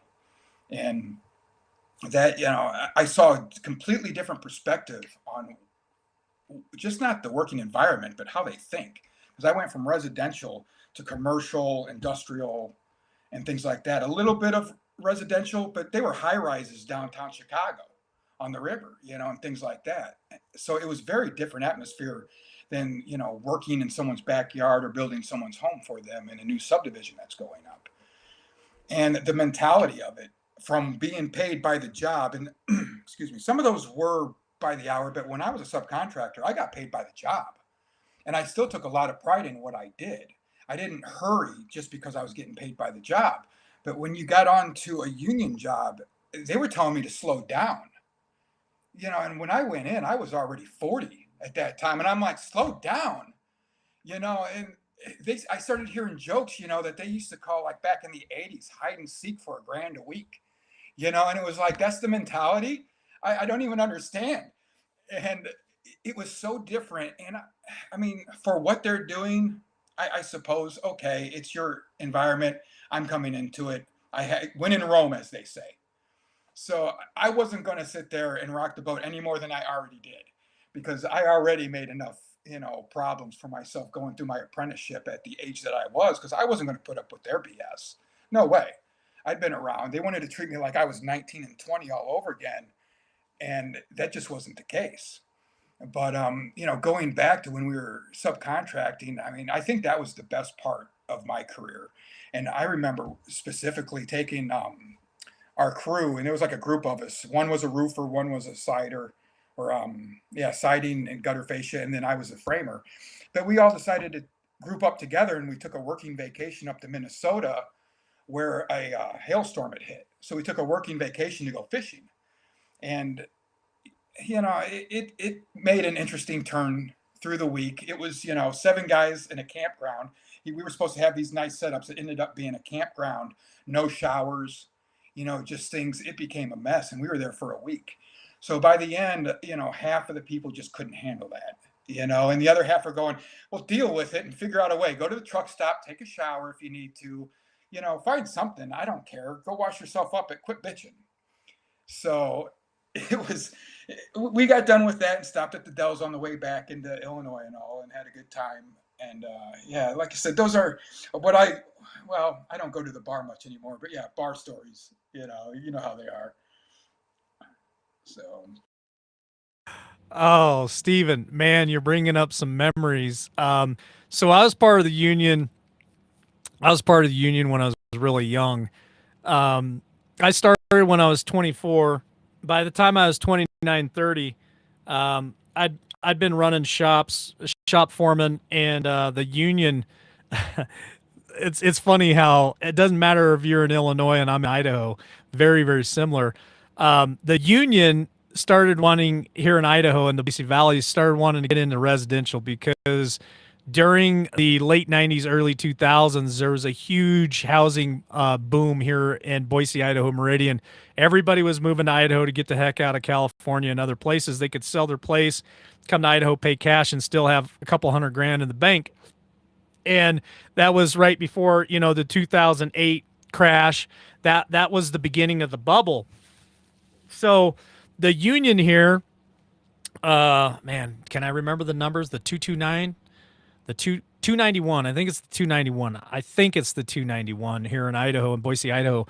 And that, I saw a completely different perspective on just not the working environment, but how they think. Because I went from residential to commercial, industrial, and things like that. A little bit of residential, but they were high rises downtown Chicago on the river, and things like that. So it was very different atmosphere than, working in someone's backyard or building someone's home for them in a new subdivision that's going up. And the mentality of it from being paid by the job, and excuse me, some of those were by the hour, but when I was a subcontractor, I got paid by the job. And I still took a lot of pride in what I did. I didn't hurry just because I was getting paid by the job. But when you got onto a union job, they were telling me to slow down. And when I went in, I was already 40 at that time. And I'm like, slow down, and I started hearing jokes, that they used to call, like back in the 80s, hide and seek for $1,000 a week, and it was like, that's the mentality. I don't even understand. And it was so different. And I mean, for what they're doing, I suppose, okay, it's your environment. I'm coming into it. When in Rome, as they say. So I wasn't going to sit there and rock the boat any more than I already did, because I already made enough, problems for myself going through my apprenticeship at the age that I was, because I wasn't going to put up with their BS. No way. I'd been around. They wanted to treat me like I was 19 and 20 all over again. And that just wasn't the case. But, going back to when we were subcontracting, I mean, I think that was the best part of my career. And I remember specifically taking our crew, and there was like a group of us. One was a roofer, one was a sider, or siding and gutter fascia, and then I was a framer. But we all decided to group up together, and we took a working vacation up to Minnesota, where a hailstorm had hit. So we took a working vacation to go fishing, and it made an interesting turn through the week. It was 7 guys in a campground. We were supposed to have these nice setups. It ended up being a campground, no showers, just things. It became a mess, and we were there for a week. So by the end, half of the people just couldn't handle that, and the other half are going, well, deal with it and figure out a way. Go to the truck stop, take a shower if you need to, find something. I don't care. Go wash yourself up, but quit bitching. So we got done with that and stopped at the Dells on the way back into Illinois and all, and had a good time. And like I said, those are what I don't go to the bar much anymore, but yeah, bar stories, you know how they are. So. Oh, Steven, man, you're bringing up some memories. So I was part of the union. I was part of the union when I was really young. I started when I was 24. By the time I was 29, 30, I'd been running shops, shop foreman, and the union. It's funny how it doesn't matter if you're in Illinois and I'm in Idaho. Very, very similar. The union started wanting here in Idaho and the Boise Valley started wanting to get into residential because during the late 90s, early 2000s, there was a huge housing boom here in Boise, Idaho, Meridian. Everybody was moving to Idaho to get the heck out of California and other places. They could sell their place, come to Idaho, pay cash, and still have a couple $100,000 in the bank. And that was right before, the 2008 crash. That was the beginning of the bubble. So the union here, man, can I remember the numbers? The 229? The 291. I think it's the 291. I think it's the 291 here in Idaho, in Boise, Idaho.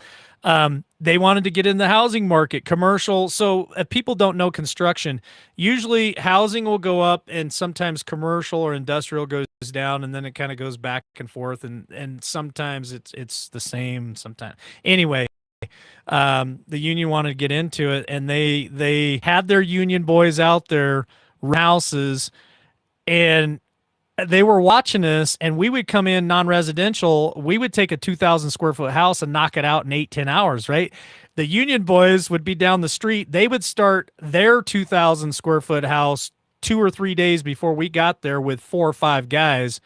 They wanted to get in the housing market, commercial. So if people don't know construction, usually housing will go up and sometimes commercial or industrial goes down, and then it kind of goes back and forth. And sometimes it's the same sometimes. Anyway, the union wanted to get into it, and they had their union boys out there houses, and they were watching us, and we would come in non-residential. We would take a 2,000 square foot house and knock it out in 8-10 hours, right? The union boys would be down the street. They would start their 2,000 square foot house 2 or 3 days before we got there with 4 or 5 guys.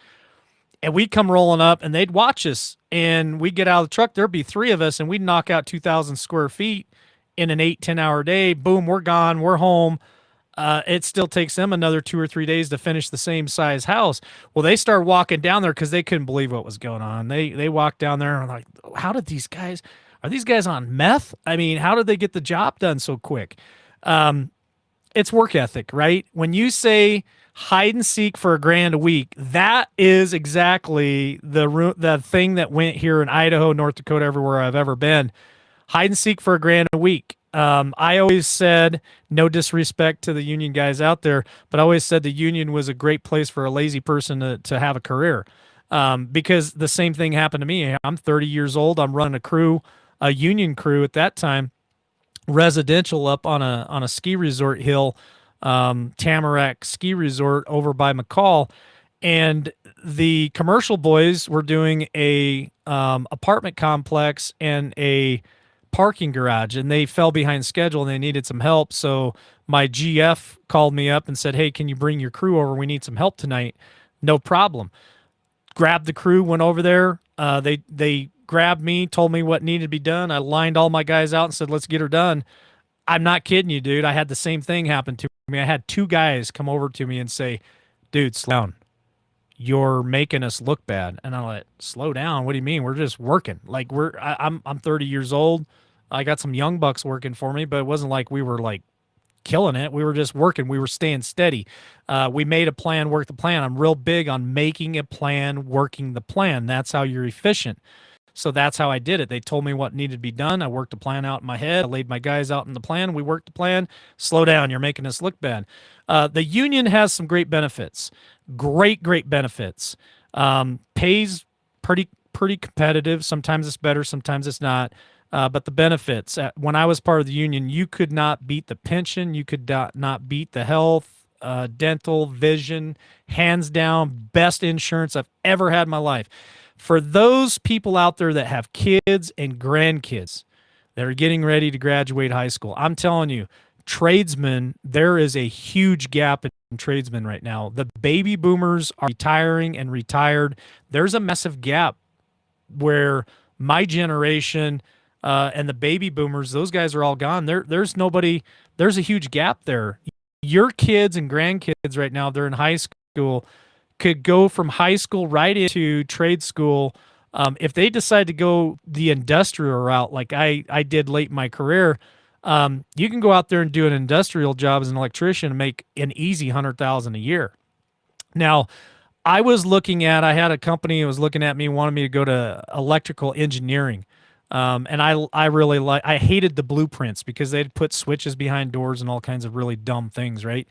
And we'd come rolling up, and they'd watch us. And we'd get out of the truck. There'd be 3 of us, and we'd knock out 2,000 square feet in an 8-10 hour day. Boom, we're gone, we're home. It still takes them another 2 or 3 days to finish the same size house. Well, they start walking down there because they couldn't believe what was going on. They walked down there and like, how did these guys, are these guys on meth? I mean, how did they get the job done so quick? It's work ethic, right? When you say hide and seek for $1,000 a week, that is exactly the thing that went here in Idaho, North Dakota, everywhere I've ever been. Hide and seek for $1,000 a week. I always said, no disrespect to the union guys out there, but I always said the union was a great place for a lazy person to have a career. Because the same thing happened to me. I'm 30 years old. I'm running a union crew at that time, residential up on a ski resort hill, Tamarack Ski Resort over by McCall. And the commercial boys were doing a apartment complex and a parking garage, and they fell behind schedule and they needed some help. So my GF called me up and said, hey, can you bring your crew over? We need some help tonight. No problem. Grabbed the crew, went over there. They grabbed me, told me what needed to be done. I lined all my guys out and said, let's get her done. I'm not kidding you, dude. I had the same thing happen to me. I had 2 guys come over to me and say, dude, slow down. You're making us look bad. And I'm like, slow down? What do you mean? We're just working. Like I'm 30 years old. I got some young bucks working for me, but it wasn't like we were like killing it. We were just working. We were staying steady. We made a plan, worked the plan. I'm real big on making a plan, working the plan. That's how you're efficient. So that's how I did it. They told me what needed to be done. I worked the plan out in my head. I laid my guys out in the plan. We worked the plan. Slow down. You're making us look bad. The union has some great benefits. Great benefits. Pays pretty competitive. Sometimes it's better. Sometimes it's not. But the benefits, when I was part of the union, you could not beat the pension. You could not beat the health, dental, vision, hands down, best insurance I've ever had in my life. For those people out there that have kids and grandkids that are getting ready to graduate high school, I'm telling you, tradesmen, there is a huge gap in tradesmen right now. The baby boomers are retiring and retired. There's a massive gap where my generation and the baby boomers, those guys are all gone. There's nobody, there's a huge gap there. Your kids and grandkids right now, they're in high school, could go from high school right into trade school. If they decide to go the industrial route, like I did late in my career, you can go out there and do an industrial job as an electrician and make an easy $100,000 a year. Now, I had a company that was looking at me, wanted me to go to electrical engineering. And I really I hated the blueprints because they'd put switches behind doors and all kinds of really dumb things, right?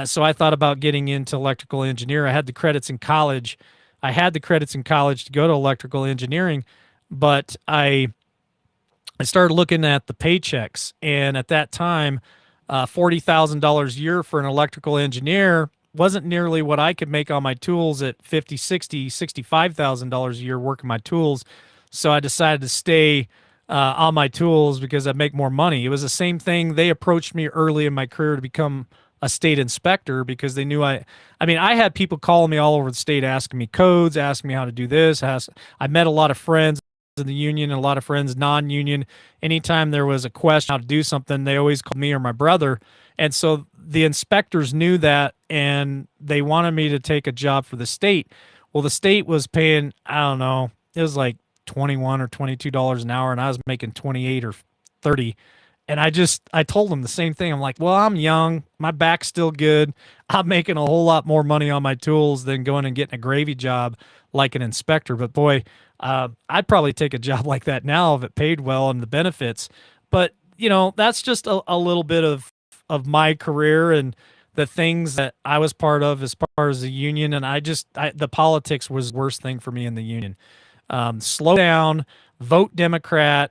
So I thought about getting into electrical engineer. I had the credits in college. To go to electrical engineering, but I started looking at the paychecks, and at that time, $40,000 a year for an electrical engineer wasn't nearly what I could make on my tools at $65,000 a year working my tools. So I decided to stay on my tools because I make more money. It was the same thing. They approached me early in my career to become a state inspector because they knew I had people calling me all over the state asking me codes, asking me how to do this. I met a lot of friends in the union and a lot of friends non-union. Anytime there was a question how to do something, they always called me or my brother. And so the inspectors knew that, and they wanted me to take a job for the state. Well, the state was paying, I don't know, it was like $21 or $22 an hour, and I was making 28 or 30. And I told them the same thing. I'm like, well, I'm young. My back's still good. I'm making a whole lot more money on my tools than going and getting a gravy job like an inspector. But boy, I'd probably take a job like that now if it paid well and the benefits. But, that's just a little bit of my career and the things that I was part of as far as the union. And the politics was the worst thing for me in the union. Slow down, vote Democrat.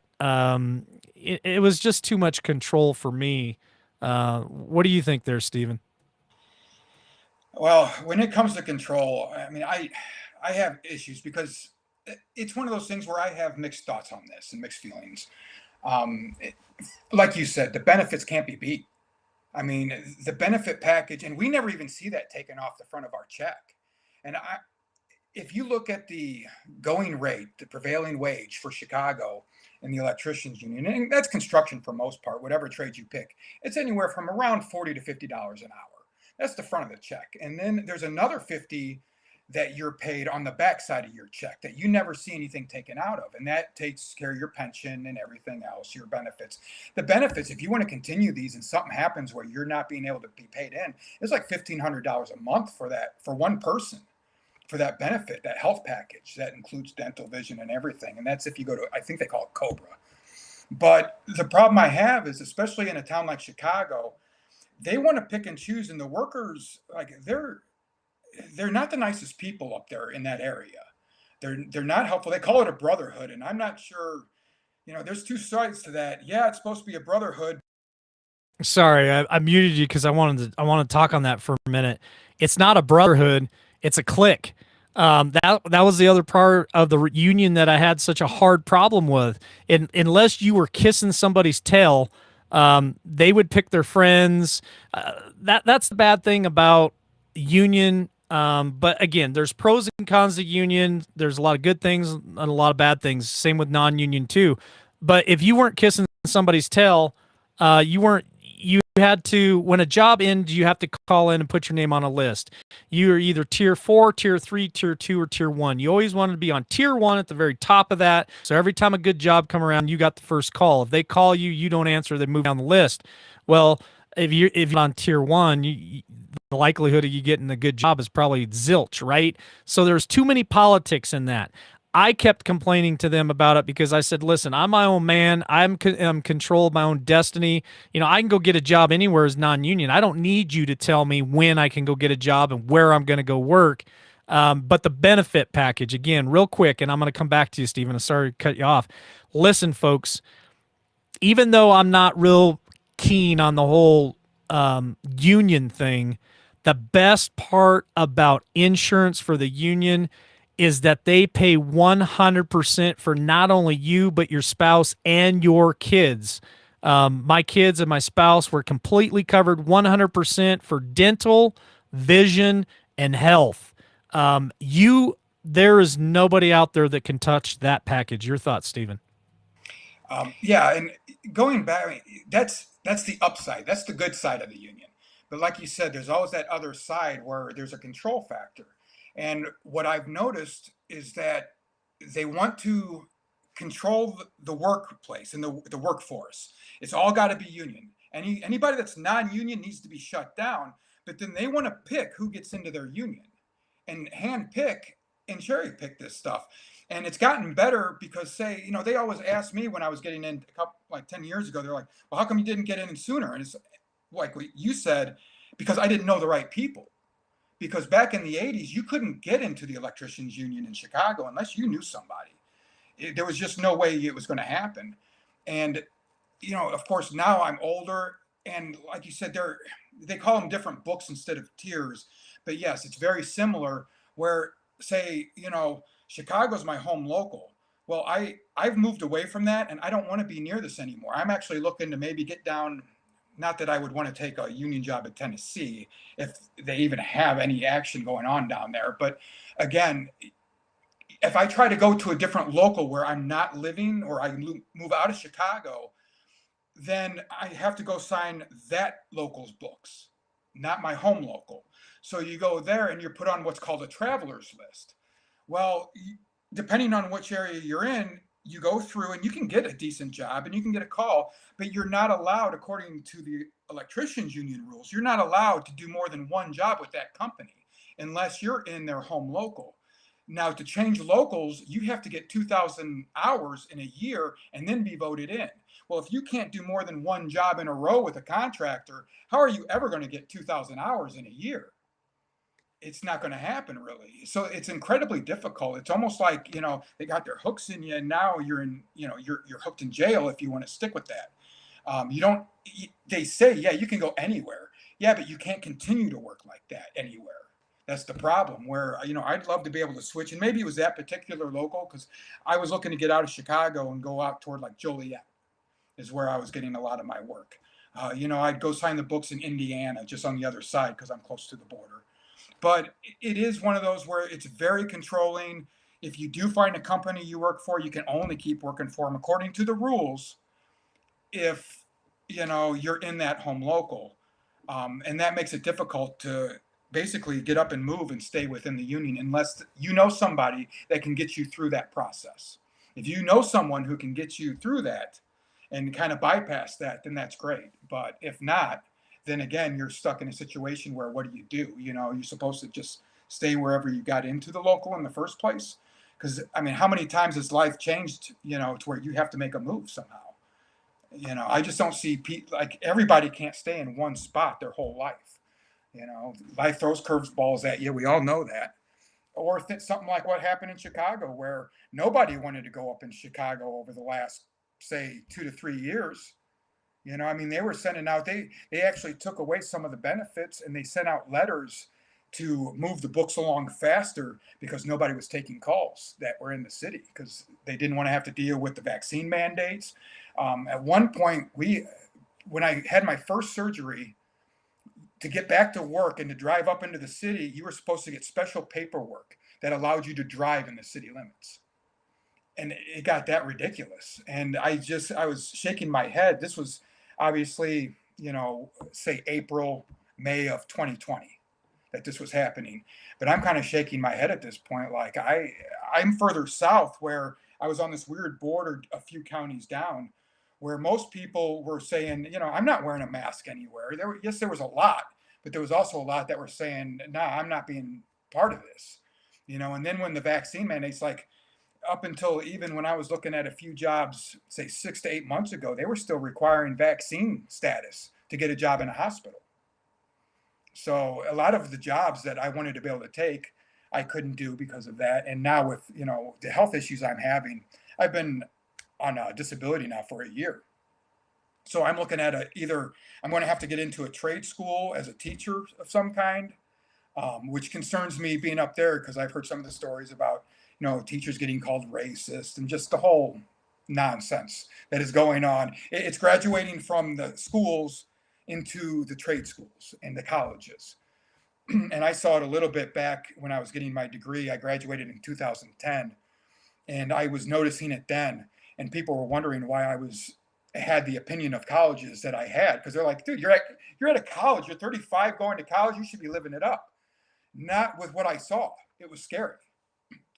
It was just too much control for me. What do you think there, Stephen? Well, when it comes to control, I mean, I have issues because it's one of those things where I have mixed thoughts on this and mixed feelings. Like you said, the benefits can't be beat. I mean, the benefit package, and we never even see that taken off the front of our check. And if you look at the going rate, the prevailing wage for Chicago, in the electricians union, and that's construction for most part, whatever trade you pick. It's anywhere from around $40 to $50 an hour. That's the front of the check. And then there's another 50 that you're paid on the back side of your check that you never see anything taken out of. And that takes care of your pension and everything else, your benefits. The benefits, if you want to continue these and something happens where you're not being able to be paid in, it's like $1,500 a month for that, for one person, for that benefit, that health package that includes dental, vision, and everything. And that's if you go to, I think they call it Cobra. But the problem I have is, especially in a town like Chicago, they want to pick and choose, and the workers, like they're not the nicest people up there in that area. They're not helpful. They call it a brotherhood, and I'm not sure. There's two sides to that. Yeah, it's supposed to be a brotherhood. Sorry, I muted you because I wanted to talk on that for a minute. It's not a brotherhood; it's a clique. That was the other part of the union that I had such a hard problem with. Unless you were kissing somebody's tail, they would pick their friends. That's the bad thing about union. But again, there's pros and cons to union. There's a lot of good things and a lot of bad things. Same with non-union too. But if you weren't kissing somebody's tail, you had to, when a job ends, you have to call in and put your name on a list. You are either tier 4, tier 3, tier 2, or tier 1. You always wanted to be on tier 1 at the very top of that. So every time a good job come around, you got the first call. If they call you, you don't answer, they move down the list. Well, if you're on tier 1, the likelihood of you getting a good job is probably zilch, right? So there's too many politics in that. I kept complaining to them about it because I said, listen, I'm my own man. I'm control of my own destiny. I can go get a job anywhere as non-union. I don't need you to tell me when I can go get a job and where I'm going to go work. But the benefit package, again, real quick, and I'm going to come back to you, Stephen. I'm sorry to cut you off. Listen, folks, even though I'm not real keen on the whole union thing, the best part about insurance for the union is that they pay 100% for not only you, but your spouse and your kids. My kids and my spouse were completely covered 100% for dental, vision, and health. There is nobody out there that can touch that package. Your thoughts, Stephen? Yeah, and going back, that's the upside. That's the good side of the union. But like you said, there's always that other side where there's a control factor. And what I've noticed is that they want to control the workplace and the workforce. It's all got to be union. Anybody that's non-union needs to be shut down. But then they want to pick who gets into their union and hand pick and cherry pick this stuff. And it's gotten better because, say, they always asked me when I was getting in like 10 years ago, they're like, well, how come you didn't get in sooner? And it's like what you said, because I didn't know the right people. Because back in the 80s, you couldn't get into the electricians union in Chicago unless you knew somebody. There was just no way it was going to happen. And, of course, now I'm older. And like you said, they call them different books instead of tiers. But yes, it's very similar where, say, Chicago's my home local. Well, I've moved away from that, and I don't want to be near this anymore. I'm actually looking to maybe get down. Not that I would want to take a union job in Tennessee if they even have any action going on down there. But again, if I try to go to a different local where I'm not living or I move out of Chicago, then I have to go sign that local's books, not my home local. So you go there and you're put on what's called a traveler's list. Well, depending on which area you're in, you go through and you can get a decent job and you can get a call, but you're not allowed, according to the electricians union rules, you're not allowed to do more than one job with that company unless you're in their home local. Now, to change locals, you have to get 2,000 hours in a year and then be voted in. Well, if you can't do more than one job in a row with a contractor, how are you ever going to get 2,000 hours in a year? It's not going to happen, really. So it's incredibly difficult. It's almost like, they got their hooks in you and now you're in, you're hooked in jail if you want to stick with that. They say, yeah, you can go anywhere. Yeah, but you can't continue to work like that anywhere. That's the problem where, I'd love to be able to switch. And maybe it was that particular local because I was looking to get out of Chicago and go out toward like Joliet is where I was getting a lot of my work. I'd go sign the books in Indiana, just on the other side because I'm close to the border. But it is one of those where it's very controlling. if you do find a company you work for, you can only keep working for them according to the rules if you're in that home local. And that makes it difficult to basically get up and move and stay within the union unless you know somebody that can get you through that process. If you know someone who can get you through that and kind of bypass that, then that's great. But if not, then again, you're stuck in a situation where what do? You're supposed to just stay wherever you got into the local in the first place. Because, I mean, how many times has life changed, to where you have to make a move somehow? I just don't see like everybody can't stay in one spot their whole life. Life throws curveballs at you. We all know that. Or something like what happened in Chicago, where nobody wanted to go up in Chicago over the last, say, 2 to 3 years. I mean, they were sending out, they actually took away some of the benefits, and they sent out letters to move the books along faster because nobody was taking calls that were in the city because they didn't want to have to deal with the vaccine mandates. At one point, when I had my first surgery, to get back to work and to drive up into the city, you were supposed to get special paperwork that allowed you to drive in the city limits. And it got that ridiculous. And I was shaking my head. This was obviously, say April, May of 2020 that this was happening. But I'm kind of shaking my head at this point. Like I'm further south where I was on this weird border a few counties down where most people were saying, I'm not wearing a mask anywhere. There was a lot, but there was also a lot that were saying, nah, I'm not being part of this. And then when the vaccine mandates, like up until even when I was looking at a few jobs, say 6 to 8 months ago, they were still requiring vaccine status to get a job in a hospital. So a lot of the jobs that I wanted to be able to take, I couldn't do because of that. And now with, the health issues I'm having, I've been on a disability now for a year. So I'm looking at either I'm going to have to get into a trade school as a teacher of some kind, which concerns me being up there because I've heard some of the stories about, teachers getting called racist and just the whole nonsense that is going on. It's graduating from the schools into the trade schools and the colleges. And I saw it a little bit back when I was getting my degree. I graduated in 2010, and I was noticing it then. And people were wondering why I had the opinion of colleges that I had, because they're like, dude, you're at a college, you're 35 going to college, you should be living it up. Not with what I saw. It was scary.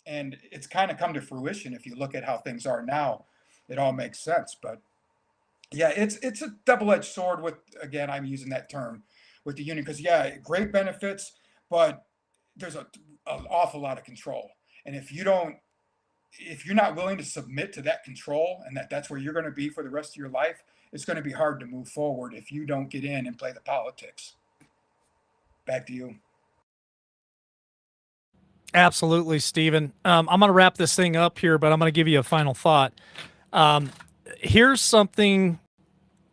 And it's kind of come to fruition. If you look at how things are now, it all makes sense. But yeah, it's a double-edged sword with, again, I'm using that term with the union because, yeah, great benefits, but there's an awful lot of control. And if you're not willing to submit to that control and that's where you're going to be for the rest of your life, it's going to be hard to move forward if you don't get in and play the politics. Back to you. Absolutely, Stephen. I'm going to wrap this thing up here, but I'm going to give you a final thought. Here's something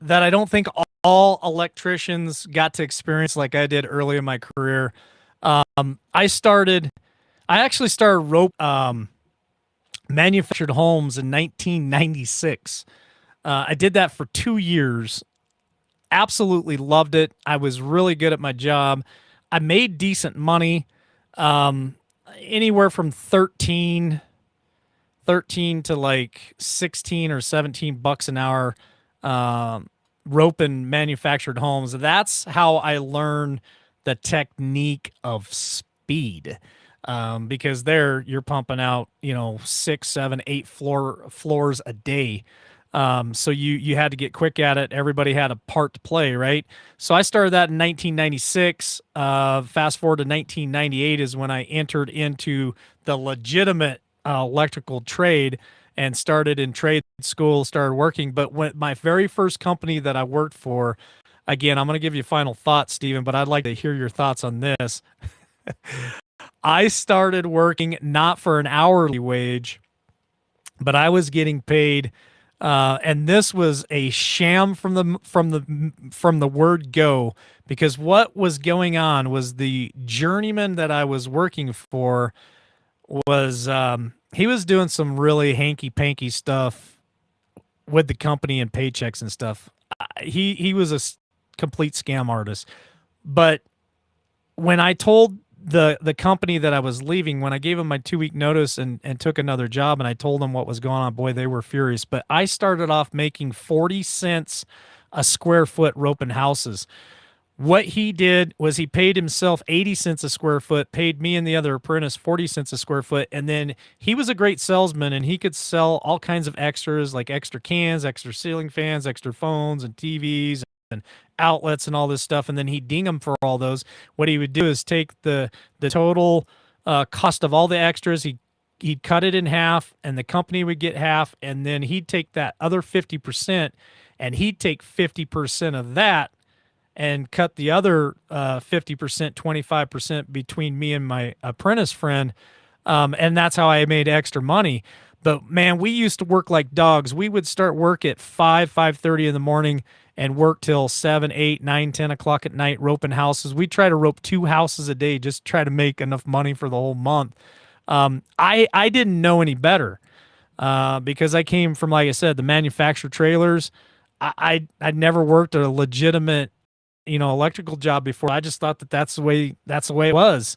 that I don't think all electricians got to experience like I did early in my career. I actually started rope manufactured homes in 1996. I did that for 2 years. Absolutely loved it. I was really good at my job. I made decent money, anywhere from 13 to like 16 or 17 bucks an hour, roping manufactured homes. That's how I learned the technique of speed. Because there you're pumping out, 6, 7, 8 floors a day. So you had to get quick at it. Everybody had a part to play, right? So I started that in 1996. Fast forward to 1998 is when I entered into the legitimate electrical trade and started in trade school, started working. But when my very first company that I worked for, again, I'm going to give you final thoughts, Stephen, but I'd like to hear your thoughts on this. I started working not for an hourly wage, but I was getting paid, and this was a sham from the word go, because what was going on was the journeyman that I was working for was he was doing some really hanky panky stuff with the company and paychecks and stuff. He was a complete scam artist, but when I told the company that I was leaving, when I gave them my 2-week notice and took another job and I told them what was going on, boy, they were furious. But I started off making 40 cents a square foot roping houses. What he did was he paid himself 80 cents a square foot, paid me and the other apprentice 40 cents a square foot, and then he was a great salesman and he could sell all kinds of extras like extra cans, extra ceiling fans, extra phones and TVs and outlets and all this stuff, and then he'd ding them for all those. What he would do is take the total cost of all the extras, he'd cut it in half, and the company would get half, and then he'd take that other 50% and he'd take 50% of that and cut the other 50%, 25% between me and my apprentice friend. And that's how I made extra money. But man, we used to work like dogs. We would start work at 5:30 in the morning and work till 7, 8, 9, 10 o'clock at night, roping houses. We try to rope 2 houses a day, just try to make enough money for the whole month. I didn't know any better because I came from, like I said, the manufactured trailers. I'd never worked a legitimate, electrical job before. I just thought that that's the way it was.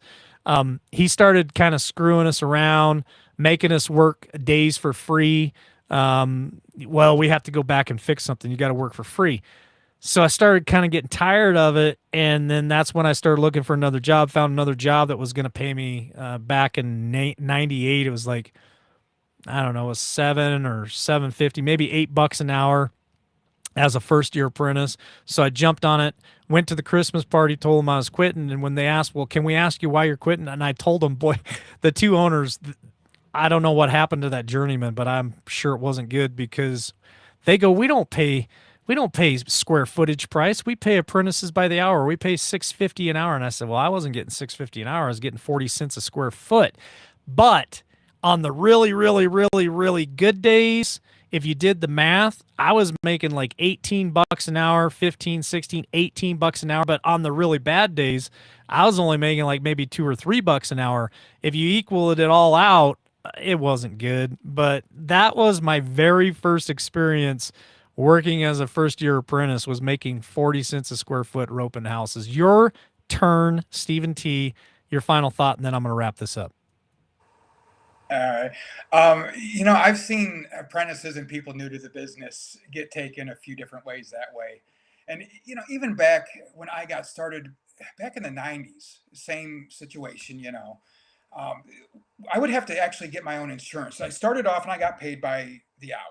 He started kind of screwing us around, making us work days for free. Well, we have to go back and fix something. You got to work for free. So I started kind of getting tired of it. And then that's when I started looking for another job, found another job that was going to pay me back in 98. It was like, I don't know, it was $7 or $7.50, maybe $8 an hour as a first-year apprentice. So I jumped on it, went to the Christmas party, told them I was quitting. And when they asked, well, can we ask you why you're quitting? And I told them, boy, the 2 owners, I don't know what happened to that journeyman, but I'm sure it wasn't good because they go, we don't pay square footage price. We pay apprentices by the hour. We pay $6.50 an hour. And I said, well, I wasn't getting $6.50 an hour. I was getting 40 cents a square foot. But on the really, really, really, really good days, if you did the math, I was making like $18 an hour, 15, 16, $18 an hour. But on the really bad days, I was only making like maybe $2 or $3 an hour. If you equaled it all out, it wasn't good. But that was my very first experience working as a first-year apprentice, was making 40 cents a square foot roping houses. Your turn, Stephen T. Your final thought, and then I'm going to wrap this up. All right. I've seen apprentices and people new to the business get taken a few different ways that way. And, even back when I got started back in the 90s, same situation, I would have to actually get my own insurance. I started off and I got paid by the hour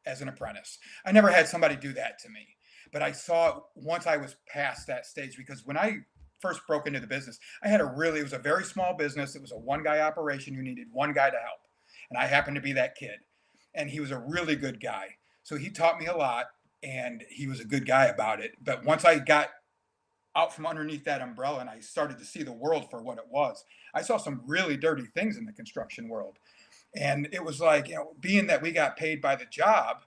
as an apprentice. I never had somebody do that to me, but I saw it once I was past that stage, because when I first broke into the business, it was a very small business. It was a one-guy operation. You needed one guy to help. And I happened to be that kid. And he was a really good guy. So he taught me a lot, and he was a good guy about it. But once I got out from underneath that umbrella and I started to see the world for what it was, I saw some really dirty things in the construction world. And it was like, being that we got paid by the job,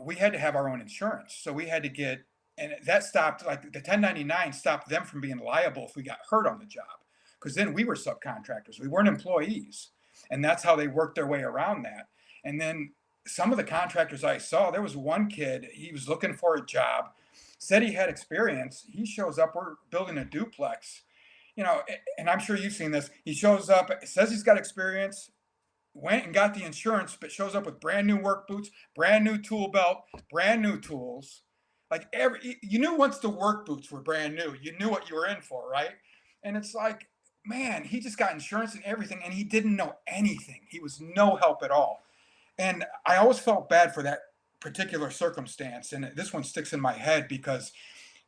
we had to have our own insurance. So we had to get, and that stopped, like the 1099 stopped them from being liable if we got hurt on the job, because then we were subcontractors. We weren't employees. And that's how they worked their way around that. And then some of the contractors I saw, there was one kid, he was looking for a job, said he had experience. He shows up, we're building a duplex, and I'm sure you've seen this. He shows up, says he's got experience, went and got the insurance, but shows up with brand new work boots, brand new tool belt, brand new tools. Like you knew once the work boots were brand new, you knew what you were in for, right? And it's like, man, he just got insurance and everything, and he didn't know anything. He was no help at all. And I always felt bad for that particular circumstance. And this one sticks in my head because,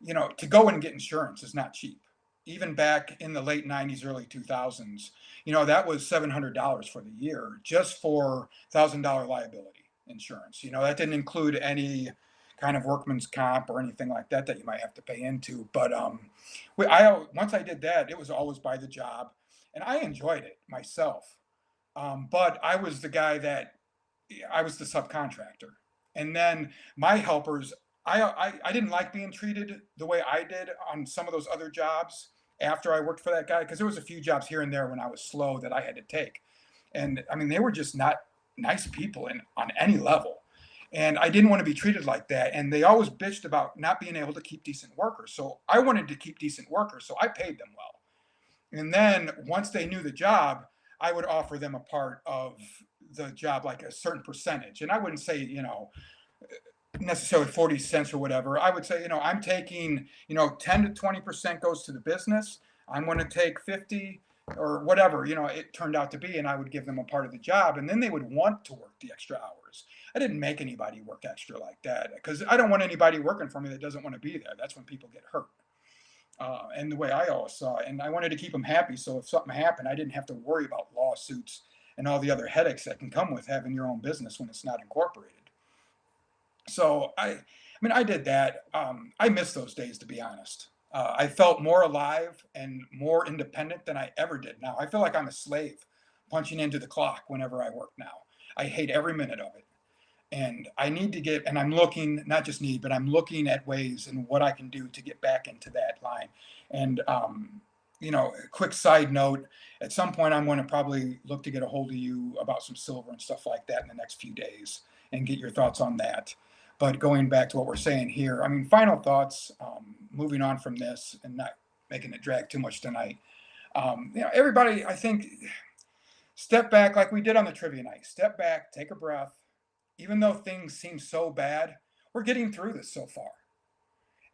to go and get insurance is not cheap. Even back in the late 90s, early 2000s, that was $700 for the year just for $1,000 liability insurance. That didn't include any kind of workman's comp or anything like that you might have to pay into. But once I did that, it was always by the job, and I enjoyed it myself. But I was the guy I was the subcontractor. And then my helpers, I didn't like being treated the way I did on some of those other jobs after I worked for that guy, because there was a few jobs here and there when I was slow that I had to take. And I mean, they were just not nice people on any level. And I didn't want to be treated like that. And they always bitched about not being able to keep decent workers. So I wanted to keep decent workers, so I paid them well. And then once they knew the job, I would offer them a part of the job, like a certain percentage. And I wouldn't say, necessarily 40 cents or whatever. I would say, I'm taking, 10 to 20% goes to the business. I'm going to take 50 or whatever, it turned out to be, and I would give them a part of the job. And then they would want to work the extra hours. I didn't make anybody work extra like that because I don't want anybody working for me that doesn't want to be there. That's when people get hurt. And the way I always saw it, and I wanted to keep them happy. So if something happened, I didn't have to worry about lawsuits and all the other headaches that can come with having your own business when it's not incorporated. So I did that. I miss those days, to be honest. I felt more alive and more independent than I ever did now. I feel like I'm a slave punching into the clock whenever I work now. I hate every minute of it. And I need to get, and I'm looking, not just need, but I'm looking at ways and what I can do to get back into that line. And, a quick side note, at some point I'm going to probably look to get a hold of you about some silver and stuff like that in the next few days and get your thoughts on that. But going back to what we're saying here, final thoughts, moving on from this and not making it drag too much tonight. Everybody, I think, step back like we did on the trivia night. Step back, take a breath. Even though things seem so bad, we're getting through this so far.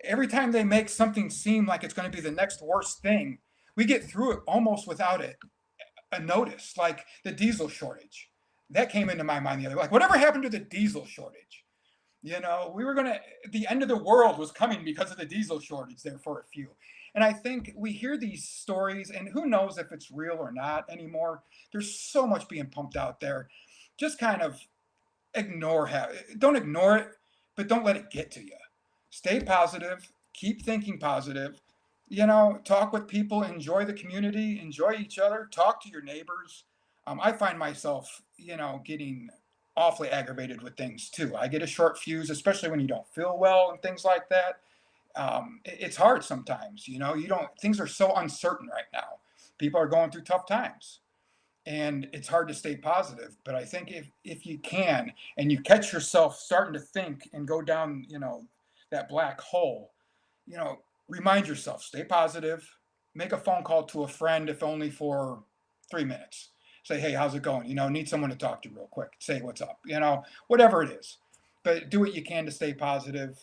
Every time they make something seem like it's going to be the next worst thing, we get through it almost without a notice, like the diesel shortage. That came into my mind the other day. Like, whatever happened to the diesel shortage? The end of the world was coming because of the diesel shortage there for a few. And I think we hear these stories, and who knows if it's real or not anymore. There's so much being pumped out there. Just kind of don't ignore it, but don't let it get to you. Stay positive, keep thinking positive, talk with people, enjoy the community, enjoy each other, talk to your neighbors. I find myself, getting awfully aggravated with things too. I get a short fuse, especially when you don't feel well and things like that. It's hard sometimes, things are so uncertain right now. People are going through tough times. And it's hard to stay positive, but I think if you can, and you catch yourself starting to think and go down, that black hole, remind yourself, stay positive, make a phone call to a friend, if only for 3 minutes. Say, hey, how's it going? Need someone to talk to real quick. Say what's up, whatever it is. But do what you can to stay positive.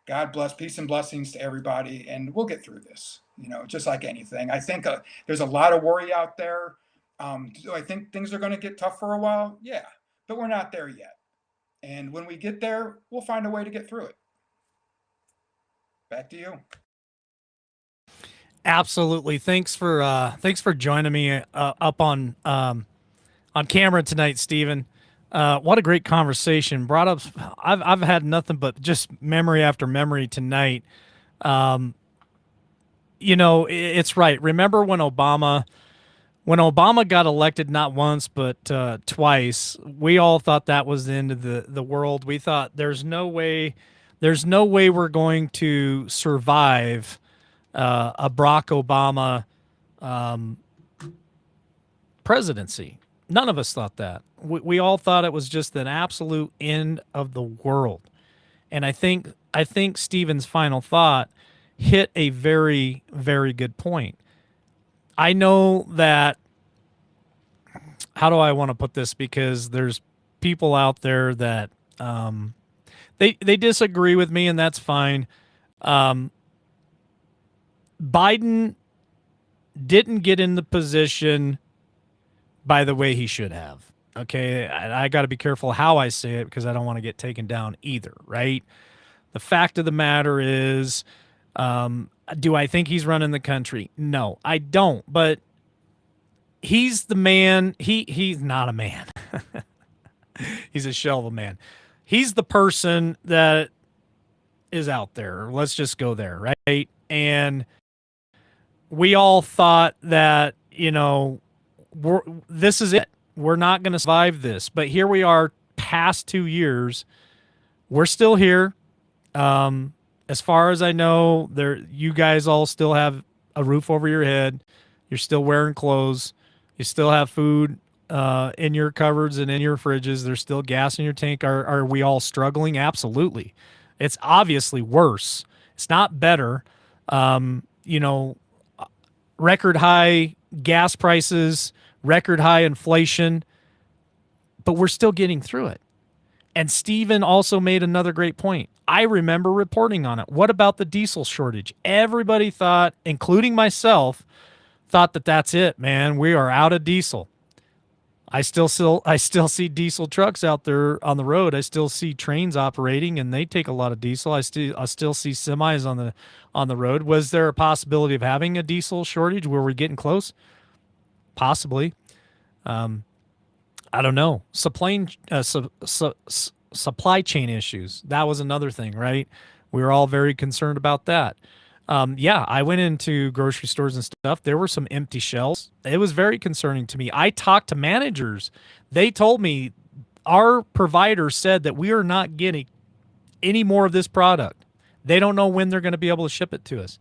God bless, peace and blessings to everybody, and we'll get through this, just like anything. I think there's a lot of worry out there. Do I think things are going to get tough for a while? Yeah, but we're not there yet. And when we get there, we'll find a way to get through it. Back to you. Absolutely. Thanks for joining me up on camera tonight, Stephen. What a great conversation. Brought up, I've had nothing but just memory after memory tonight. It's right. Remember when Obama got elected, not once but twice, we all thought that was the end of the world. We thought there's no way we're going to survive a Barack Obama presidency. None of us thought that. We all thought it was just an absolute end of the world. And I think Stephen's final thought hit a very, very good point. I know that, how do I want to put this? Because there's people out there that they disagree with me, and that's fine. Biden didn't get in the position by the way he should have. Okay, I got to be careful how I say it because I don't want to get taken down either, right? The fact of the matter is, do I think he's running the country? No, I don't. But he's the man. He's not a man. He's a shell of a man. He's the person that is out there. Let's just go there, right? And we all thought that, this is it. We're not going to survive this. But here we are, past 2 years. We're still here. As far as I know, you guys all still have a roof over your head. You're still wearing clothes. You still have food in your cupboards and in your fridges. There's still gas in your tank. Are we all struggling? Absolutely. It's obviously worse. It's not better. record high gas prices, record high inflation, but we're still getting through it. And Stephen also made another great point. I remember reporting on it. What about the diesel shortage? Everybody thought, including myself, thought that that's it, man. We are out of diesel. I still see diesel trucks out there on the road. I still see trains operating, and they take a lot of diesel. I still see semis on the road. Was there a possibility of having a diesel shortage? Were we getting close? Possibly. I don't know. Supply chain issues. That was another thing, right? We were all very concerned about that. Yeah, I went into grocery stores and stuff. There were some empty shelves. It was very concerning to me. I talked to managers. They told me our provider said that we are not getting any more of this product. They don't know when they're going to be able to ship it to us.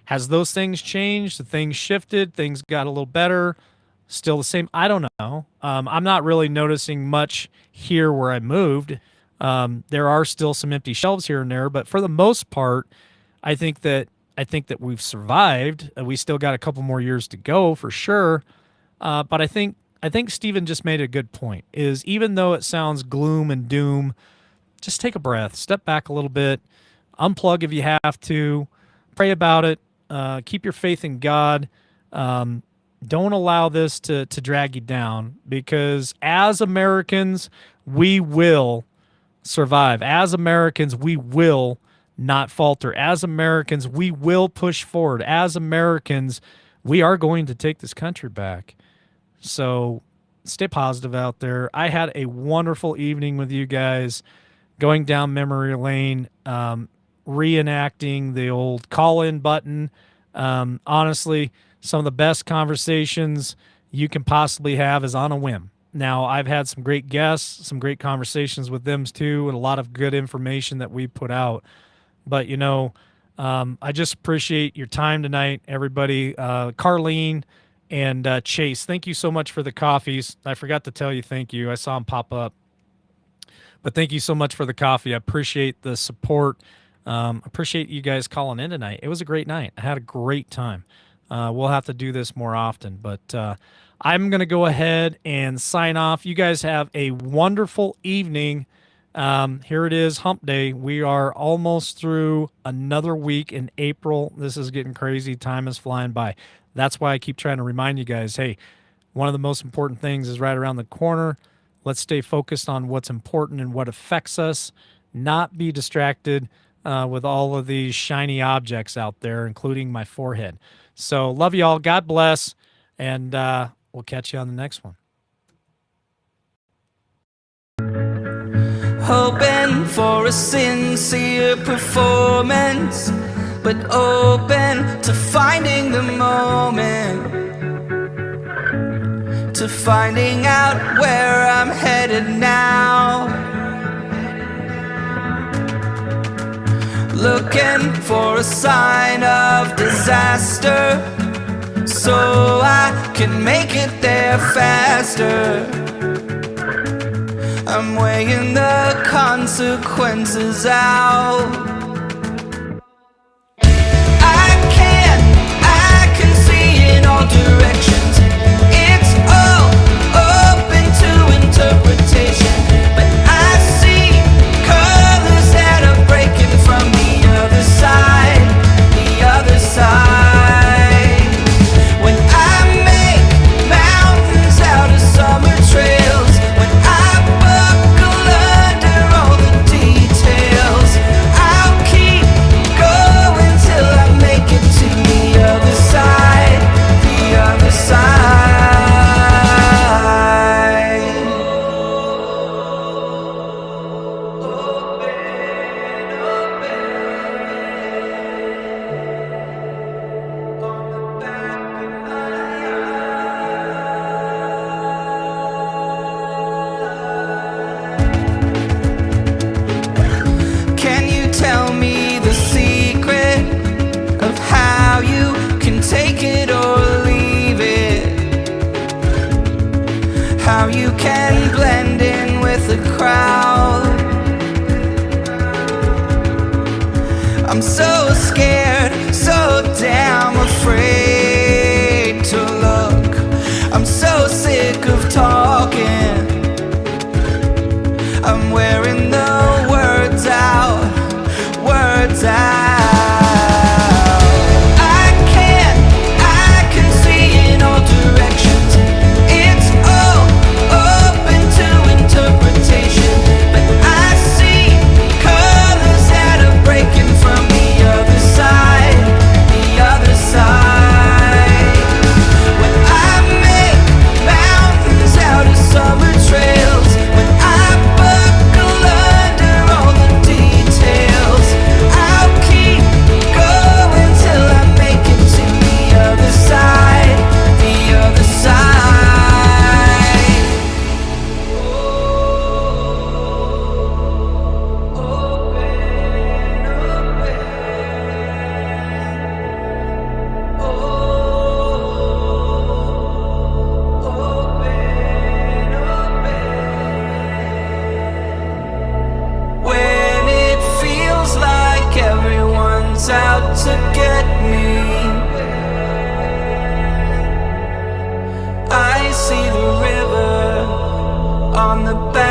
Has those things changed? The things shifted? Things got a little better? Still the same? I don't know. I'm not really noticing much here where I moved. There are still some empty shelves here and there, but for the most part, I think that we've survived. We still got a couple more years to go for sure. But I think Stephen just made a good point, is even though it sounds gloom and doom, just take a breath, step back a little bit, unplug if you have to, pray about it, keep your faith in God. Don't allow this to drag you down, because as Americans, we will survive. As Americans, we will not falter. As Americans, we will push forward. As Americans, we are going to take this country back. So stay positive out there. I had a wonderful evening with you guys, going down memory lane, reenacting the old call-in button. Honestly, some of the best conversations you can possibly have is on a whim. Now, I've had some great guests, some great conversations with them too, and a lot of good information that we put out. But, I just appreciate your time tonight, everybody. Carlene and Chase, thank you so much for the coffees. I forgot to tell you thank you. I saw them pop up. But thank you so much for the coffee. I appreciate the support. Appreciate you guys calling in tonight. It was a great night. I had a great time. We'll have to do this more often. But I'm going to go ahead and sign off. You guys have a wonderful evening. Here it is, hump day. We are almost through another week in April. This is getting crazy. Time is flying by. That's why I keep trying to remind you guys, hey, one of the most important things is right around the corner. Let's stay focused on what's important and what affects us, not be distracted with all of these shiny objects out there, including my forehead. So love you all. God bless. And we'll catch you on the next one. Hoping for a sincere performance, but open to finding the moment, to finding out where I'm headed now. Looking for a sign of disaster, so I can make it there faster. I'm weighing the consequences out. I can see in all directions. It's all open to interpretation, but I see colors that are breaking from the other side, the other side. When I make mountains out of summer trails, when I buckle under all the details, I'll I'm wearing the words out, words out. I can see in all directions. It's all open to interpretation, but I see colors that are breaking from the other side, the other side. When I make mountains out of summer trails, when I buckle under all the details, I'll keep going till I make it to the other side, the other side. When it feels like everyone's out to get me, I see the river on the bank.